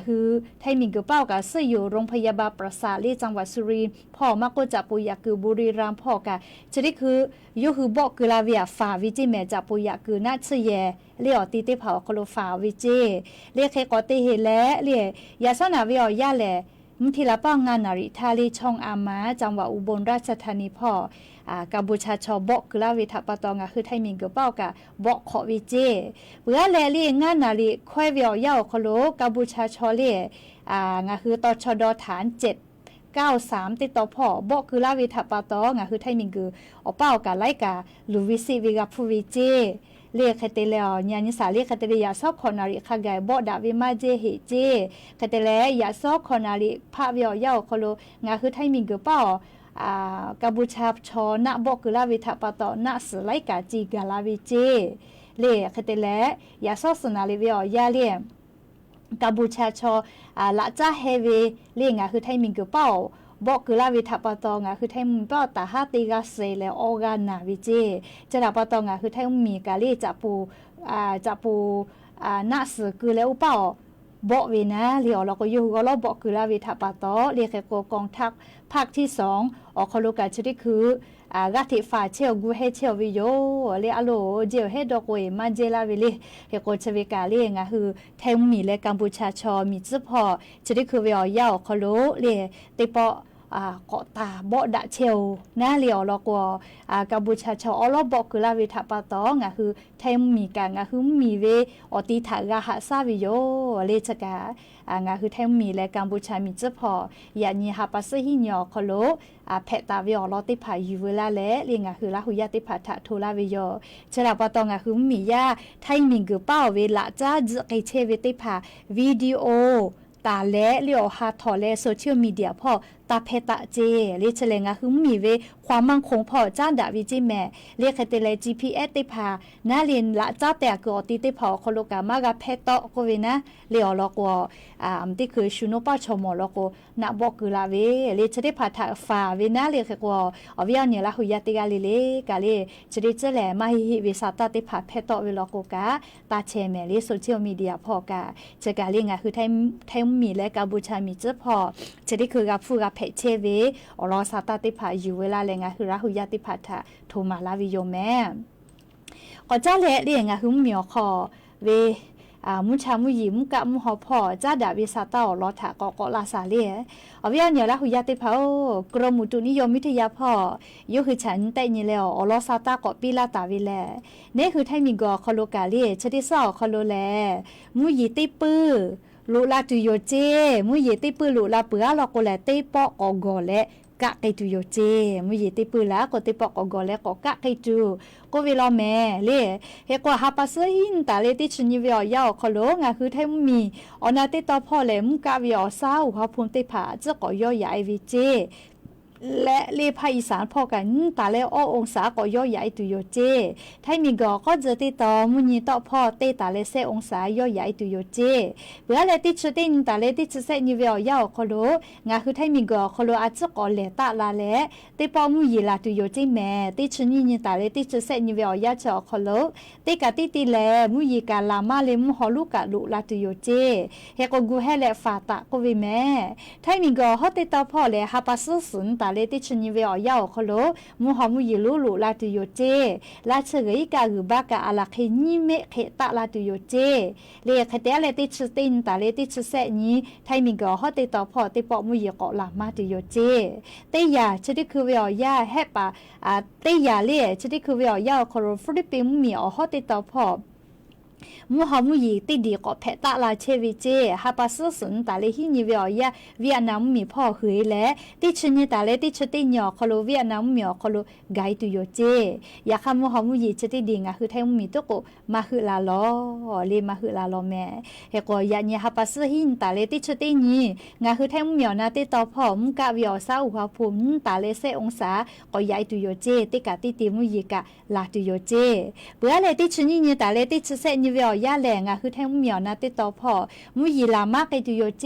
คือไทยมิงกือเป้ากาเสยอยู่โรงพยาบาลประสาทลีจังหวัดสุรินทร์พ่อมาก็จะปุยาคือบุรีรัมย์พ่อกาชุดคือยูคือบอกคือลาเวียฟาวิจิแม่จะปุยาคือน่าเฉยเลียตีเตเผาคโลฟาวิจิเลียแค่ก็เตเฮแล้วเลียยาสนาเวียยาแลมุทิลาป้องงานนาริทาลีช่องอามาจังหวัดอุบลราชธานีพ่อกัมพูชาชอบอกคือลาวิทัปตองคือไทยมิงกือเป้ากะบอกขอวิเจเบื่อแลลีงานนาริค่อยเวียวยาวคโลกัมพูชาชอเลคือตชดฐาน793ติดต่อพ่อบอกคือลาวิทัปตองคือไทยมิงกืออเป้ากะไลกะลูวิซิวิกาพูวิเจเรียกเตเลญาณิสาเรียกเตเลยาซอกคอนาริขะไกบ่ดาวิมาเจเฮเจเตเลยาซอกคอนาริพะเวียวยาวคโลงาคือไทยมิงกือเป้ากัมพูชาชอนะบอกคือลาวิทัปตอนะสไลกาจีกาลาวิเจเรียกเตเลยาซอกสนาลิเวียยาเลียกัมพูชาชอละจ้าเฮเวเรียงาคือไทยมิงกือเป้าบอกคือลาวิทัปตองคือไทยมีเป้าตาฮาติกาเซเลออร์กานาวิเจจะดับปตองคือไทยมีกาลีจัปูนาสคือแล้วเป้าบอกเวนะเลียวเราก็อยู่ก็เราบอกคือลาวิทัปตอเรียกกองทัพภาคที่2ออกคโลกาชดิคือกาติฟาเชลกูเฮเชลวิโยเลียอโลเจลเฮดอกเวมาเจลาเวลีเฮโกชเวกาเลียงคือไทยมีและกัมพูชาชอมีจุพอชดิคือเวียวยาวคโลเลียติปเกาะตาบ่ดะเชลนะเลียวแล้วก็กัมพูชาชออลบอกคือลาวิทัปตองคือไทยมีกางคือมีเวอติถากาหาซาวิโยเลชกาคือไทยมีและกัมพูชามีจุพอยานีฮาปัสหิญอคโลเพตาเวียลอติผาอยู่เวลาและเลียงคือลาหุยาติผาทะโทลาวิโยฉลาปตองคือมียาไทยมิงกือเป้าเวลาจ้าจะไกเชเวติผาวิดีโอตาและเลียวฮาทอและโซเชียลมีเดียพ่อ ตาเพตาเจเรียกเฉลงะคือมีเวความมั่งคงพอจ้านดาวิจิแม่เรียกเตเล GPS ติพานาเรียนละจ้าแต่ก็ติติพอคนโลกามากะเพตอก็เวนะเรียลก็ติคือชุโนปาชมลก็นะบอกคือละเวเรียกเฉได้พาทาฟ้าเวนะเรียกก็อวิญญาณละหุยติกาเลกาเลเฉได้เจแลมาฮิวิสาตติพาเพตอเวลก็กาตาเชแม่เรียโซเชียลมีเดียพอกาเจกาเรียงะคือไทยมีและกาบูชามีเจพอเฉได้คือกาฟูกาเพเชเวอรอสาตติพาอยู่เวลาเลงะคือราหุยติพาทาโทมาลาวิโยแม่ก็จ้าเลเรียงะคือมีขอเวมุชามุยิมกะมุหอพอจ้าดาวิสาตาลอถากอกลาสาเลอวิญญาณละหุยติพากรมอุตุนิยมวิทยาพอยคือฉันแต่นี่แล้วอลอสาตากอปิลาตาวิแลนี่คือไทยมีกอคอโลกาเลชะดิซอคอโลแลมุยิติปื้อลูลาตุโยเจมุยิติปื้อลูลาเปือลอโกแลเตปอกอกอเลกะไกตุโยเจมุยิติปื้อละก็เตปอกอกอเลก็กะไกตุก็เวลาแม่เลเฮกว่าฮาปัสหินตาเลติชนิเวียคอโลงะคือไทยมีอนาติตอพอเลมกะวิอซาวฮาพุนติผาจะก็ย่อยายวิเจและเลภาคอีสานพอกันตาเลอองศาก็ย่อยใหญ่ตุโยเจไทยมีก็จะติดต่อมุนีต่อพอเตตาเลเซองศาย่อยใหญ่ตุโยเจเวลาเลติชตินตาเลติชเซนิเวียคอโลงะคือไทยมีก็คอโลอาจจะก็เลตาลาเลเตปอมุยีลาตุโยเจแม่ติชนิตาเลติชเซนิเวียจอคอโลเตกะติติเลมุยีกาลามาเลมุฮอลุกะลุลาตุโยเจเฮก็กูให้เลฟาตะก็วิแม่ไทยมีก็ฮอเตตอพอเลฮาปัสสุนตาเลติชนิเวียคอโลมุฮอมุยิลุลุลาตุโยเจลาเฉยกาหือบากาอาลาเคนิเมเคตะลาตุโยเจเลคเตเลติชตินตาเลติชเซนี้ไทยมีก็ฮอติตอพอติปอมุยิกอลามาตุโยเจเตยาชดิคือเวียแฮปาเตยาเลชดิคือเวียคอโลฟิลิปปินส์มีฮอติตอพอมุฮามุยีติดีก็เพตาลาเชวิเจฮาปัสสุนตาเลฮินิเวียเวียดนามมีพ่อเฮยและติชนิตาเลติชติญอคอโลเวียดนามมีคอโลไกตุโยเจยาคามุฮามุยีชติดีงะคือไทยมีตโกมาคือลาลอเลมาคือลาลอแม่เฮก็ยาญฮาปัสหินตาเลติชติญีงะคือไทยมีนาติตอพ่อมุกะเวียซาอุฮาภูมิตาเลเซองศาก็ยายตุโยเจติกะติติมุยีกะลาตุโยเจเบื่อเลติชนิญตาเลติชเซนิเวียยาแหลงคือแทงมีนาติตอพอมุยีลามากไกตุโยเจ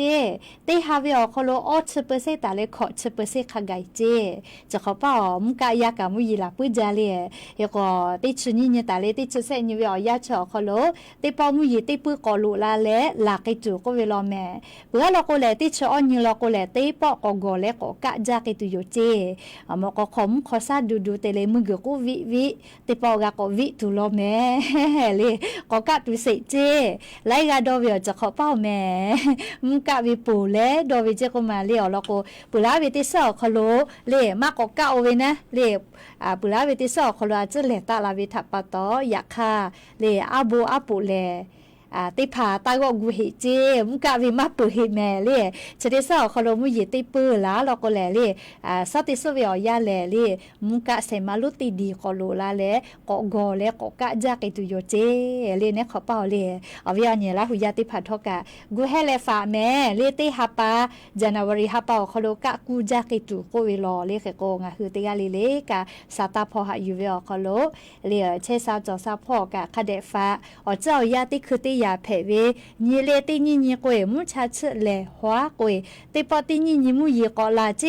เตฮาเวอคอโลอ10%ตาเลขอ10%คาไกเจจะเขาเป้ามุกายากามุยีลาปุจาเลเฮก็ติชนิญตาเลติชเซนิเวียยาชอคอโลติปอมุยีติปุกอลุลาเลลาไกจุก็เวลาแม่เบื่อลอโกเลติชออนยลอโกเลติปอกอกอเลก็กะจากไกตุโยเจมก็ขมขอซาดูเตเลมึงก็วิติปอกะก็วิตุลอแม่เลก็กะตุเซเจไลกาดอเวียจะขอเป้าแม่มุกะวิปูเลดอวิเจก็มาเลียวแล้วก็ปุลาวิติสอคโลเลมากก็กะโอเวนะเลปุลาวิติสอคโลอาจจะเลตาลาวิทัปปะตอยะคาเลอาบูอาปุเลติผาตายก็กูเฮเจมุกะวิมาปุเฮแม่เลจะได้สอคโลมุยติปื้อละแล้วก็แลเลสติสเวียยาแลเลมุกะเสมาลุติดีคโลลาเลก็กอเลก็กะจากตุโยเจเลเนขอเป้าเลอวิญญาณละหุยติพัทกะกูเฮเลฟาแม่เลติฮาปาJanuaryฮาปาคโลกะกูจากตุโกเวลอเลเคโกงะคือติกาเลกะซาตาพอหะยูเวคโลเลเชซาจอซาพอกะคาเดฟาอเจ้ายาติคือติยาเพเวนี่เลตินี่กวยมุชาชเลหัวกวยติปอตินี่มุยกอลาเจ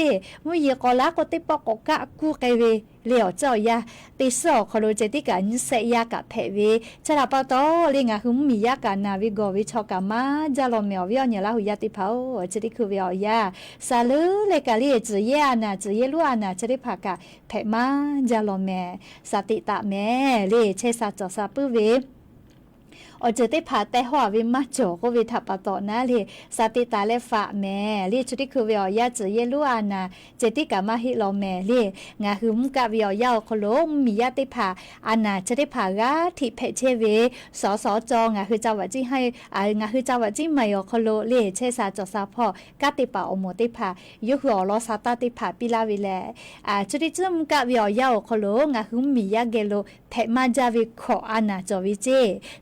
มุยกอลาก็ติปอกกะกูไกเวเลี้ยวเจ้ายาติสอคโลเจติกันเสยากะเพเวชะลาปะตอเลงะหุมมียากะนาวิโกวิชอกะมาจาโลเมวเวียเนี่ยละหุยติเผาเจติคือเวียซาลือเลกะเลจือเยอานาจือเยลุอานาเจติภากะเพมาจาโลเมสติตะแม่เลเชซาจอซาปุเวอจะได้ผ่าแต่หัววิมาโจก็วิทับปะตอนะเลยสติตาเลฝาแม่เลยชุดที่คือวิอยาจือเยลุอานาเจติกามาฮิโลแม่เลยงาหืมกะวิอยาโคโลมียาติผ่าอานาจะได้ผ่ากาที่เพเชเวสจงาคือจาวจิให้งาคือจาวจิไม่โคโลเลยเชซาจอซาพอกาติป่าอโมติผ่ายุหัวลอซาตาติผ่าปิลาวิเลชุดที่จุ่มกะวิอยาโคโลงาหืมมียาเกโลเพมาจาวิขออานาจอวิเจ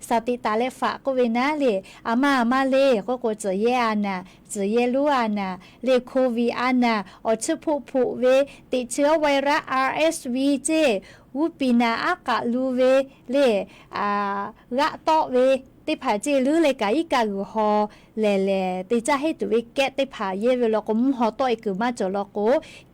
สติต าเลฝาก็เวนะเลอามาเลก็จะเยอานะจะเยลูอานะเลโควิดอานะอชื่อผู้เวติดเชื้อไวรัส RSV เจวูปีนาอากาลูเวเลระโตเวติผาเจลือเลยกะอีกะกูฮอเลติจะให้ตัวแกะติผาเยเวลก็มุฮอตอยกูมาจอลก็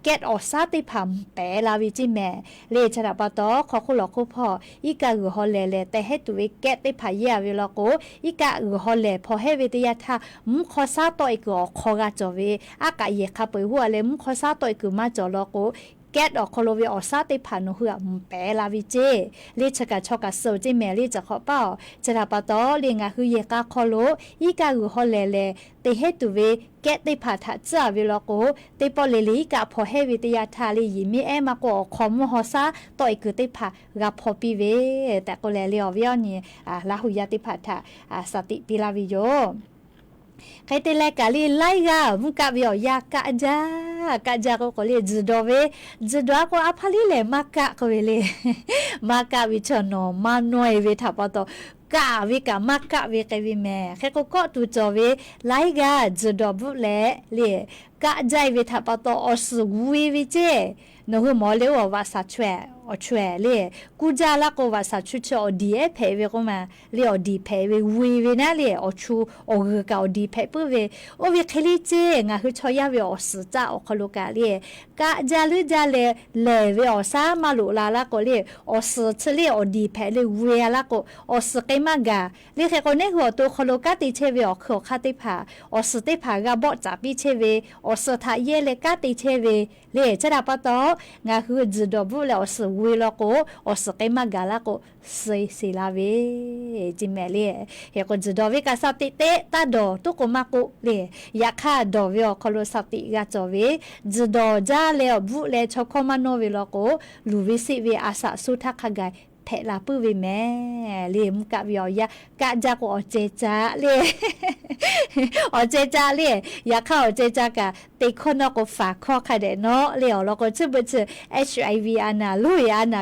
แกะออซาติผาแปลาวิจิแม่เลชนะปะตอขอคุลอคุพออีกะกูฮอเลแต่ให้ตัวแกะติผาเยเวลก็อีกะกูฮอเลพอให้เวติยาทามุขอซาตอยกูขอกะจอเวอากะเยคาปหัวเลมุขอซาตอยกูมาจอลก็แกดออกคโลเวอซาติผานุหัวแปลาวิเจลิชกะชอกะโซจิแมลิจะขอเป้าจะดาปะตอเลงะคือเยกะคโลอีกะกูฮอเลติเฮตุเวแกติผาทะจาเวลโกติปอเลลีกะพอเฮวิทยาทาลียิมีเอมาโกคอมฮอซาตอยกุติผากะพอปีเวแต่ก็เลเลอวิอนี่ลาหุยาติผาทะสติปิลาวิโยใครเตเลกะลีไลกะมุกะวิอยากะจาก็เลยจุดเวจุดก็อภัลิเลมากะก็เวเลมากะวิชโนมาหน่วยเวทับตกะวิกะมากะเวกะวิแม่แค่ก็ตุจอเวไลกะจุดบุเลกะใจเวทับตอสกุยวิเจนหูหมอเลวว่าสัชเวอช่วยเลยกูจะละก็ว่าสัชชุอดีเพเวก็มาเลยอดีเพเววีนะเลยอชูอเกาดีเพปุ๊เวโอเวคลิเจงะคือชอยาเวอสจ้าอคโลกาเลยกะจะลือจะเลเวอซามาลุลาละก็เลยอสชเลยอดีเพเลยเวละก็อสเกมากาเลยแค่คนในหัวตัวคโลกาติเชเวอขอคาติผาอสติผากะบ่จับปิเชเวอสทาเยเลกาติเชเวเลยจะดาปะตองะคือจุดบุเลอสวีลโกอสเกมากาลโกสิลาเวจิเมเลเฮก็จุดเวกาสติเตตาดอตุกมาโกเลยยาคาดอเวอคโลสติกาจอเวจุดจาเลบุเลชคอมาโนเวลโกลูวิสิเวอาสะสุทักขกายเพลาปื้อเวแม่เลมกะวิอยากะจากอเจจาเลอเจจาเลอยากเข้าเจจากะติคนก็ฝากข้อค่ะเดเนาะเลแล้วก็ชื่อบ่ชื่อ HIV อานาลุยอานา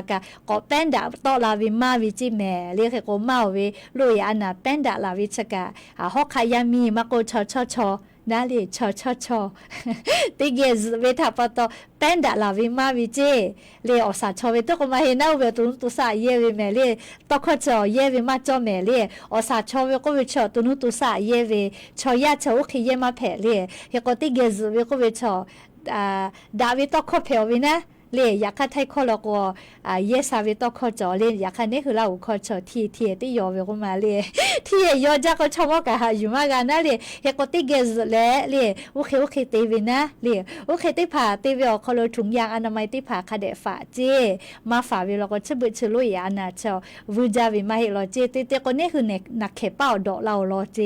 ก็เป็นดาตอลาวิมาวิจิแม่เลเคก็มาเวลุยอานาเป็นดาลาวิชกะฮอกขายามีมาโกชอนาลีชอติเกซเวทัปตเป็นดาลาวิมาวิเจเลอสาชอเวตก็มาเห็นเอาเวตุสาเยเวแม่เลตอขจอเยเวมาจอแม่เลอสาชอเวก็เวชอตุสาเยเวชอยาชอโอเคเยมาแผเลเฮก็ติเกซเวก็เวชอดาวิตอขเพเวนะเลยอยากให้คนละก็เยสาวิตขจอเลยอยากให้นี่คือเราขจอที่ที่ยอเวก็มาเลยที่ยอจาก็ชอบก็หาอยู่มากกันนะเลยเฮก็ติเกซเลยโอเคตีวินะเลยโอเคติผาตีวิอคนละถุงยางอนามัยติผาคาเดฝาเจมาฝาวิเราก็ชบุชลุยอานาเชาวูจาวิมาเฮลอเจติก็นี่คือนักเขเป้าดอกเราลอเจ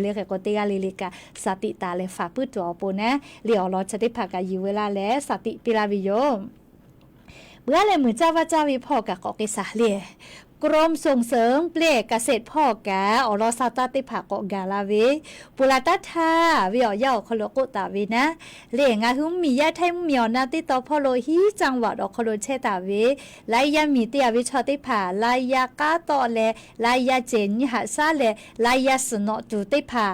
เลยเฮก็ติกาลิลิกาสติตาเลยฝาปื้ตัวปนะเลี้ยวรอจะติผากาอยู่เวลาแล้วสติปิลาวิโยเมื่อไรมือเจ้าว่าเจ้าวิพ่อกะกอกษาเลียกรมส่งเสริมเปลี่ยเกษตรพ่อกะอรสาตาติผากอกาลาเวปุราตาทาวิออยาคโลโกตาเวนะเลียงาหุมียะไทมเมียวนาติตอพอโลฮีจังหวัดอคโลเชตาเวลายามีเตียวิชอติผาลายากาตอเลลายาเจนหาซาเลลายาสนอตุติผา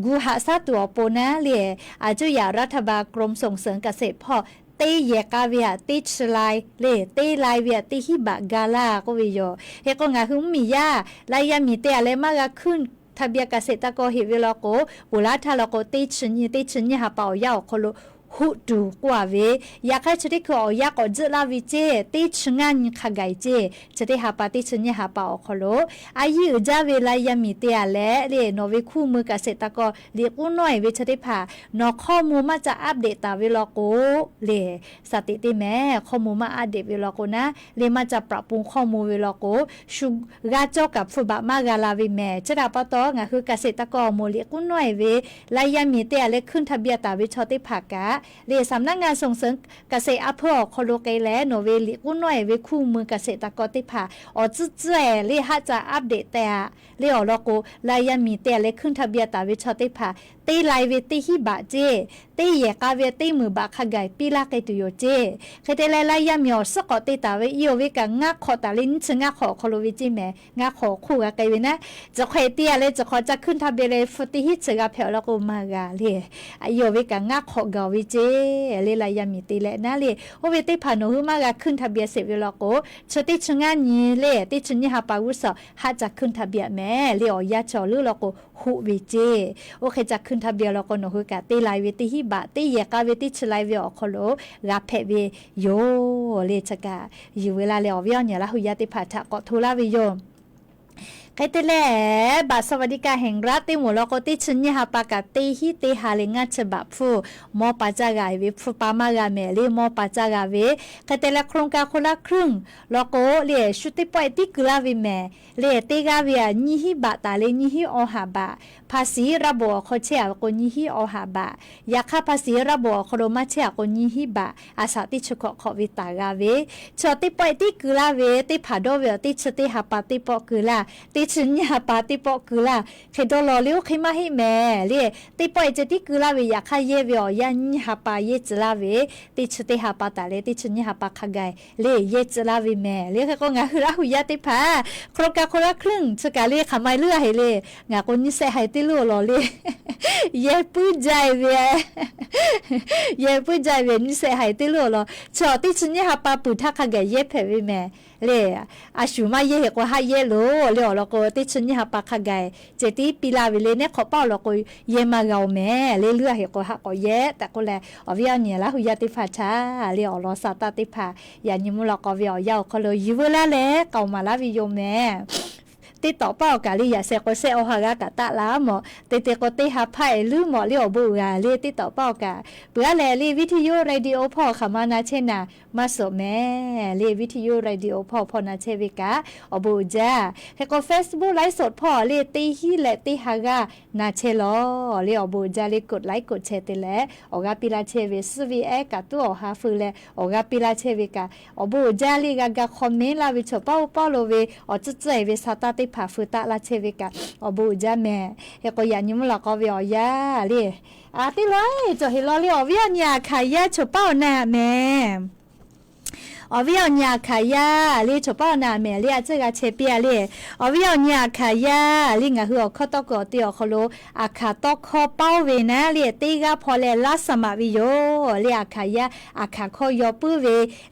กูหาซาตัวโปนะเลียอาจุยารัฐบาลกรมส่งเสริมเกษตรพ่อตีเยกาเวียติชไลเลตีไลเวียติฮิบะกาลาก็วิโยเฮก็งาหุมียาลายามีเตอะไรมากขึ้นทะเบียเกษตรกรเฮเวลโกปุราทาลโกติชญหาเป่ายาวโคโลหุดูกว่าเวยากให้ชดิคืออยากอจลาวิเจติชงานขกายเจจะได้หาปาติชญหาเป่าโคโลอายุจาเวลายามีเตอะไรเลโนเวคู่มือเกษตรกรเรียกอุ้นหน่อยเวชได้ผ่านอข้อมูลมาจะอัปเดตตาเวลโกเลสติติแม่ข้อมูลมาอัปเดตเวลโกนะเลมาจะปรับปรุงข้อมูลเวลโกชุกาจอกับฟุบะมากาลาวิแม่จะได้ปะตองะคือเกษตรกรโมเรียกอุ้นหน่อยเวลายามีเตอะไรขึ้นทะเบียนตาเวชได้ผ่ากะ เรียสำนักงานส่งเสริมเกษตรอำเภอโคโลเกแลโนเวลิกุ้นน้อยเวคู่มือเกษตรกรติผาอ๋อจื้อเรียฮัจะอัปเดตแต่เรียอลโกลายมีแต่เลยขึ้นทะเบียนตาเวชติผาตีไลเวตีฮิบะเจตีเยกาเวตีมือบะขะไกปีลาเกตุโยเจเคเตลายมีอสกอติตาเวอีโอเวกะงะขอตาลินชงะขอโคโลวิจิแมงะขอคู่กะไกเวนะจะค่อยเตียเลยจะขอจะขึ้นทะเบียนเลยฟติฮิชกะเพลแล้วก็มากะเลยอีโอเวกะงะขอกาวิเจเลยลายมีตีแลนะเลยโอเวติผาโนหุมากะขึ้นทะเบียนเสเวลโกชติชงะนีเลยติชนิหาปาวุสหาจะขึ้นทะเบียนแม่เลยอยาจอลือลโกหูวิเจโอเคจะขึ้นทะเบียนแล้วก็โนหุกะตีไลเวติฮิบะตีเยกาเวติชไลเวอโคโลกะเพเวโยเลชกะอยู่เวลาเลอเวียเนี่ยละหุยาติผาทะก็ทุลาวิโยใครเตแลบัตรสวัสดิการแห่งรัฐที่หมู่ลกติชนิหาปากติฮิติหาเลงาฉบับฟูมอปัจจากาวิฟูปามากาเมลีมอปัจจากาวิใครเตแลโครงการคนละครึ่งลกเลียชุติปอยติกลาวิเมเลียติกาวิอานิฮิบะตาเลนิฮิอหาบะภาษีระบบโคเชียกนิฮิอหาบะยาคาภาษีระบบโคโรมาเชียกนิฮิบะอาสาติชกขวิตากาวิชติปอยติกลาวิติผาโดเวติชติหาปาติปอกลาติชนิหาปาติปอกลาเคโดโลลิวขิมาฮิเมเลียติปอยเจติกลาวิยาคาเยเวอยันหาปาเยจลาวิติชติหาปาตาเลติชนิหาปาคาไกเลียเยจลาวิเมเลียก็งาหุระหุยาติผาโครงการคนละครึ่งสกาเลียขมายเลือให้เลยงาคนนี้เสให้ติลูลอเลยเยปุใจเวียเยปุใจเวียนี่เสให้ติลูลอชอติชนิหาปาปุทักขะไกเยเพวิเมเลยอาชูมาเยเหกว่าให้เยโลเลยอลโกติชนิหาปาคาไกเจติปิลาวิเลเนี่ยขอเป้าลโกเยมาเกาแม่เลยเลือเหกว่าก็เยแต่ก็แลอวิญญาณละหุยาติฟาชาเลยอลอสาตติภาอย่านิมุลกอวิอยาวเขาเลยยูเวลาเลยเกามาลาวิโยแม่ติต่อเป้ากาลิยาเซโกเซโอฮากากะตะลาหมอติโกติหาไผ่ลือหมอเลียวบูกาลีติต่อเป้ากาเปื่อแลลีวิทยุเรดิโอพ่อขมานาเชนามาโสแม่ลีวิทยุเรดิโอพ่อนาเชวิกาอบูจาเฮโกเฟซบุ๊กไลฟ์สดพ่อลีติฮิเลติฮากานาเชลอลีอบูจาลีกดไลค์กดแชร์ติแลออกาปิลาเชเวสวีเอกาตัวหาฟืแลออกาปิลาเชวิกาอบูจาลีกากาคอมเมนต์ลาวิชเป้าโลเวอจุใจเวสาตติผาฟืตาลาเชวิกาอบูจาแม่เฮโกยานิมลากอวิอยาลีอาติลอยจะเฮลอลีอวิญญาขายาชเป้านาแม่อวิญญาขายาลีชเป้านาแม่ลีอาเจกาเชเปียลีอวิญญาขายาลีงาหัวข้อตอกอติอคโลอาคาตอกข้อเป้าเวนะลีติกาพอเลลาสมาวิโยลีอาขายาอาคาข้อยอปื้อเว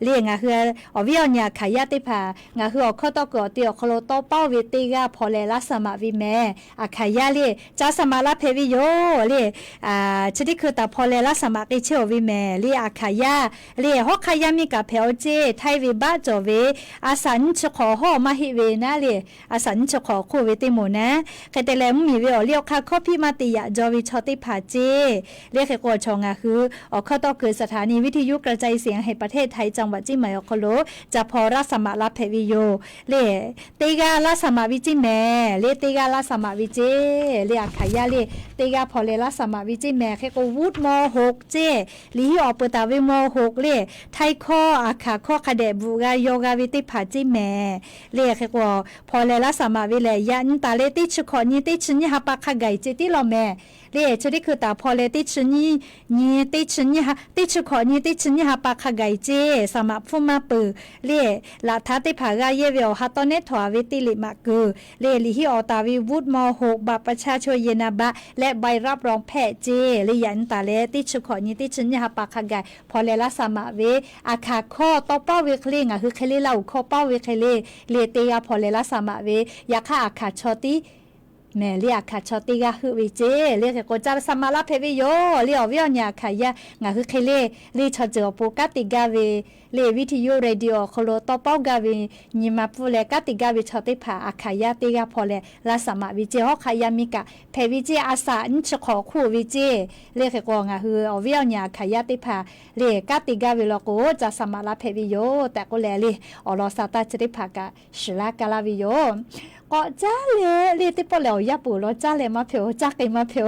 ลีงาหัวอวิญญาขายาติผางาหัวข้อตอกอติอคโลตอเป้าเวติกาพอเลลาสมาวิแม่อาขายาลีจาสมาลาเพวิโยลีชดิคือตาพอเลลาสมากิเชวิแม่ลีอาขายาลีฮอกขายามิกาเพอเจไทยวิบาจเวอาสันชขอห่อมาฮิเวนะเลยอาสันชขอคู่เวติโมนะใครแต่แล้วมีเวอเลียวค่ะข้อพี่มาติยะจอวิชอติผาเจเรียกกวชงาคือออกข้อต่อคือสถานีวิทยุกระจายเสียงแห่งประเทศไทยจังหวัดจิไหมอคโลจะพอรัสมาลาเพวิโยเลติกาลาสมาวิจิแม่เลติกาลาสมาวิเจเรียกขายาเลติกาพอเลลาสมาวิจิแม่แค่ก็วูดม6เจลีฮิออกเปตาเวม6เลไทยข้ออาขาข้อคาเดบูกาโยกาวิติผาจิแม่เรียกว่าพอเลลาสมาวิเลยันตาเลติชขอนิติชนิหาปาคาไกจิติลอแม่เรียชดิคือตาพอเลติชนิติชนิหาติชขอนิติชนิหาปาคาไกจิสมาฟุมาปือเรียลาทาติผากาเยเวอฮัตเนถวาวิติลิมากือเรียลิฮิออตาวิวุฒม6บัตรประชาชนเยนาบะและใบรับรองแพทย์เจเรียนตาเลติชขอนิติชนิหาปาคาไกพอเลลาสมาวิอาคาข้อตอเป้าเวคลิงคือเคลิลาอุข้อเป้าเวคลิเลเตียพอเลลาสมาเวยาคาอาคาชอติแม่เรียกขาชอติกาคือวิเจเรียกกจาสมาลาเพวิโยเรียวิญญาขายางาคือเคเลลีชอเจอปูกติกาเวเลวิทยุเรดิโอโคโลตอเป้ากาเวนิมาปูเลกติกาวิชอติผาอาขายาติกาพอเลลาสมาวิเจฮอขายามิกะเพวิเจอาสาอินชขอคู่วิเจเรียกกงาคืออวิญญาขายาติผาเลกติกาวิโลโกจาสมาลาเพวิโยแต่ก็แลลีอลอสาตาจติผากะชลากาลาวิโยก ก็จ้าเลยที่ปอแล้วยาปูแล้วจ้าเลยมาเพียวจ้าไกมาเพียว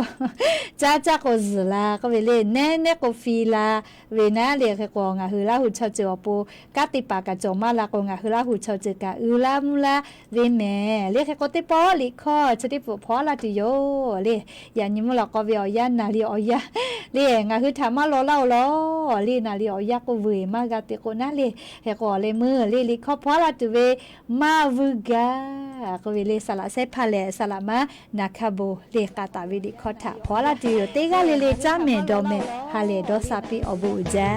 จ้าก็ซือละก็เวเลแน่ก็ฟีละเวนะเลยก็งาหือละหูเชาเจอปูกะติปากะจอมาละก็งาหือละหูเชาเจอกะอืละมุละเวแม่เลยก็ติปอลิคอจะติปพอละติโยเลยอย่านี้มุละก็เวียยันนาลีออยาเลยงาหือถามาล้อเล่าล้อเลยนาลีออยาก็เวมากะติโกนะเลยเฮก็เลยมือเลยลิคอพอละตุเวมาวุกาก็เวเลสละเซพาเลสละมานาคาโบเลกาตาวิดิคอถาพอละติโยเตกะเลจ้าเมดอเมฮาเลดอซาปิอบูจา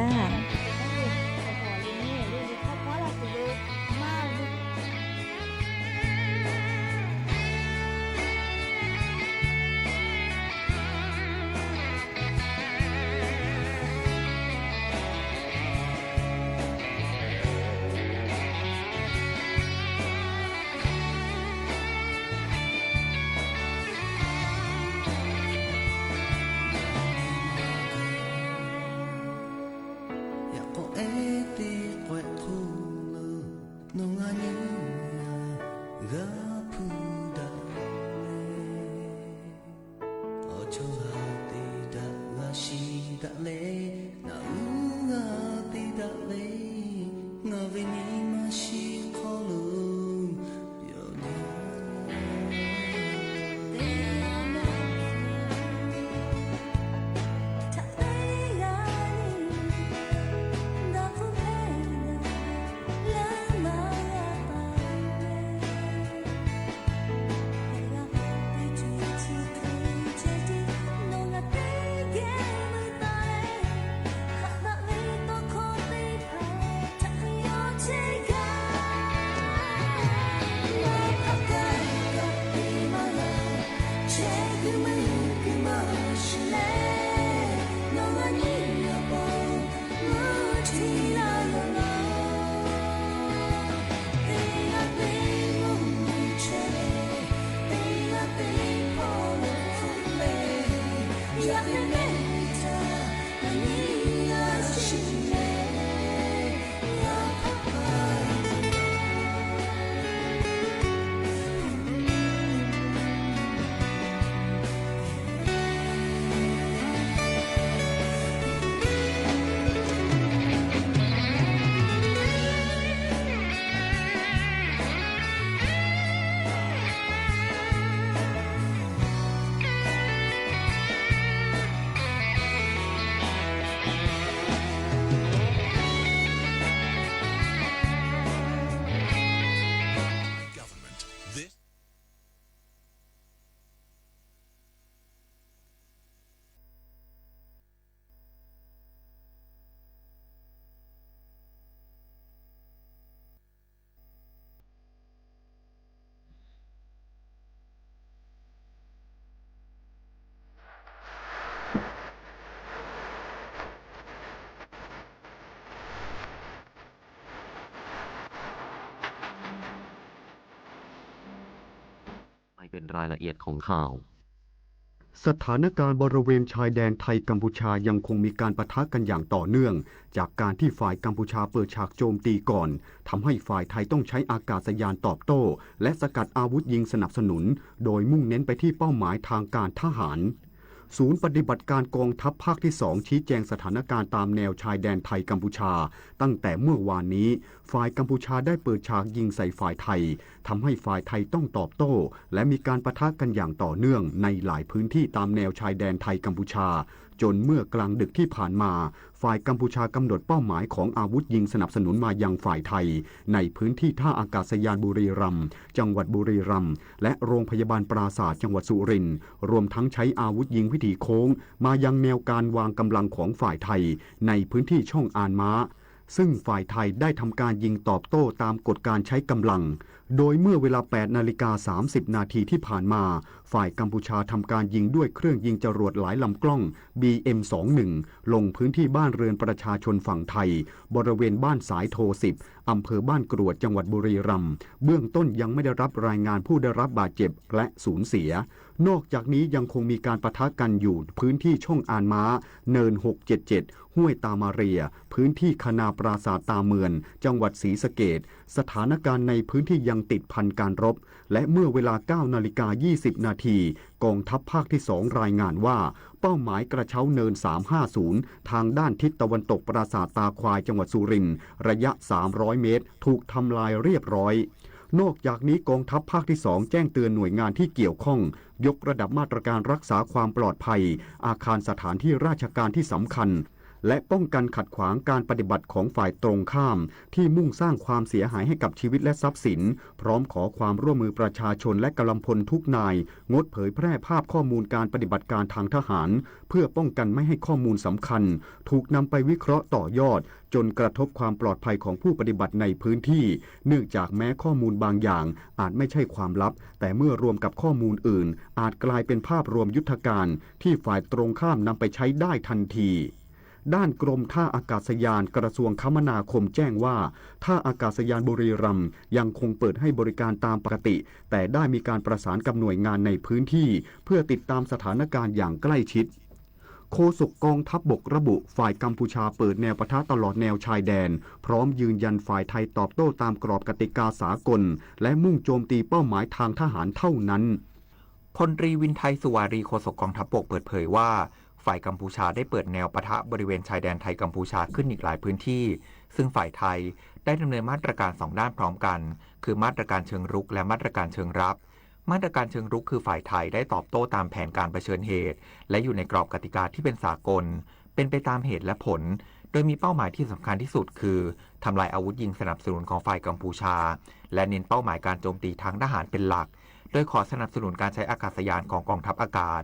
เป็นรายละเอียดของข่าว สถานการณ์บริเวณชายแดนไทยกัมพูชายังคงมีการปะทะกันอย่างต่อเนื่องจากการที่ฝ่ายกัมพูชาเปิดฉากโจมตีก่อนทำให้ฝ่ายไทยต้องใช้อากาศยานตอบโต้และสกัดอาวุธยิงสนับสนุนโดยมุ่งเน้นไปที่เป้าหมายทางการทหารศูนย์ปฏิบัติการกองทัพภาคที่ 2ชี้แจงสถานการณ์ตามแนวชายแดนไทยกัมพูชาตั้งแต่เมื่อวานนี้ฝ่ายกัมพูชาได้เปิดฉากยิงใส่ฝ่ายไทยทำให้ฝ่ายไทยต้องตอบโต้และมีการปะทะกันอย่างต่อเนื่องในหลายพื้นที่ตามแนวชายแดนไทยกัมพูชาจนเมื่อกลางดึกที่ผ่านมาฝ่ายกัมพูชากำหนดเป้าหมายของอาวุธยิงสนับสนุนมายังฝ่ายไทยในพื้นที่ท่าอากาศยานบุรีรัมย์จังหวัดบุรีรัมย์และโรงพยาบาลปราสาทจังหวัดสุรินทร์รวมทั้งใช้อาวุธยิงวิถีโค้งมายังแนวการวางกำลังของฝ่ายไทยในพื้นที่ช่องอานม้าซึ่งฝ่ายไทยได้ทำการยิงตอบโต้ตามกฎการใช้กำลังโดยเมื่อเวลา 8:30 นาทีที่ผ่านมาฝ่ายกัมพูชาทำการยิงด้วยเครื่องยิงจรวดหลายลำกล้อง BM21 ลงพื้นที่บ้านเรือนประชาชนฝั่งไทยบริเวณบ้านสายโท10อำเภอบ้านกรวดจังหวัดบุรีรัมย์เบื้องต้นยังไม่ได้รับรายงานผู้ได้รับบาดเจ็บและสูญเสียนอกจากนี้ยังคงมีการปะทะกันอยู่พื้นที่ช่องอานม้าเนิน677ห้วยตามาเรียพื้นที่คณาปราสาทตาเมือนจังหวัดศรีสะเกษสถานการณ์ในพื้นที่ยัง ยังติดพันการรบและเมื่อเวลา 9:20 นาทีกองทัพภาคที่ 2 รายงานว่าเป้าหมายกระเช้าเนิน 350 ทางด้านทิศตะวันตกปราสาทตาควายจังหวัดสุรินทร์ระยะ 300 เมตรถูกทำลายเรียบร้อยนอกจากนี้กองทัพภาคที่ 2 แจ้งเตือนหน่วยงานที่เกี่ยวข้องยกระดับมาตรการรักษาความปลอดภัยอาคารสถานที่ราชการที่สำคัญและป้องกันขัดขวางการปฏิบัติของฝ่ายตรงข้ามที่มุ่งสร้างความเสียหายให้กับชีวิตและทรัพย์สินพร้อมขอความร่วมมือประชาชนและกำลังพลทุกนายงดเผยแพร่ภาพข้อมูลการปฏิบัติการทางทหารเพื่อป้องกันไม่ให้ข้อมูลสำคัญถูกนำไปวิเคราะห์ต่อยอดจนกระทบความปลอดภัยของผู้ปฏิบัติในพื้นที่เนื่องจากแม้ข้อมูลบางอย่างอาจไม่ใช่ความลับแต่เมื่อรวมกับข้อมูลอื่นอาจกลายเป็นภาพรวมยุทธการที่ฝ่ายตรงข้ามนำไปใช้ได้ทันทีด้านกรมท่าอากาศยานกระทรวงคมนาคมแจ้งว่าท่าอากาศยานบุรีรัมย์ยังคงเปิดให้บริการตามปกติแต่ได้มีการประสานกับหน่วยงานในพื้นที่เพื่อติดตามสถานการณ์อย่างใกล้ชิดโฆษกกองทัพบกระบุฝ่ายกัมพูชาเปิดแนวปะทะตลอดแนวชายแดนพร้อมยืนยันฝ่ายไทยตอบโต้ตามกรอบกติกาสากลและมุ่งโจมตีเป้าหมายทางทหารเท่านั้นพลตรีวินไทยสุวารีโฆษกกองทัพบกเปิดเผยว่าฝ่ายกัมพูชาได้เปิดแนวปะทะบริเวณชายแดนไทยกัมพูชาขึ้นอีกหลายพื้นที่ซึ่งฝ่ายไทยได้ดำเนินมาตรการ2ด้านพร้อมกันคือมาตรการเชิงรุกและมาตรการเชิงรับมาตรการเชิงรุกคือฝ่ายไทยได้ตอบโต้ตามแผนการเผชิญเหตุและอยู่ในกรอบกติกาที่เป็นสากลเป็นไปตามเหตุและผลโดยมีเป้าหมายที่สำคัญที่สุดคือทำลายอาวุธยิงสนับสนุนของฝ่ายกัมพูชาและเน้นเป้าหมายการโจมตีทางทหารเป็นหลักโดยขอสนับสนุนการใช้อากาศยานของกองทัพอากาศ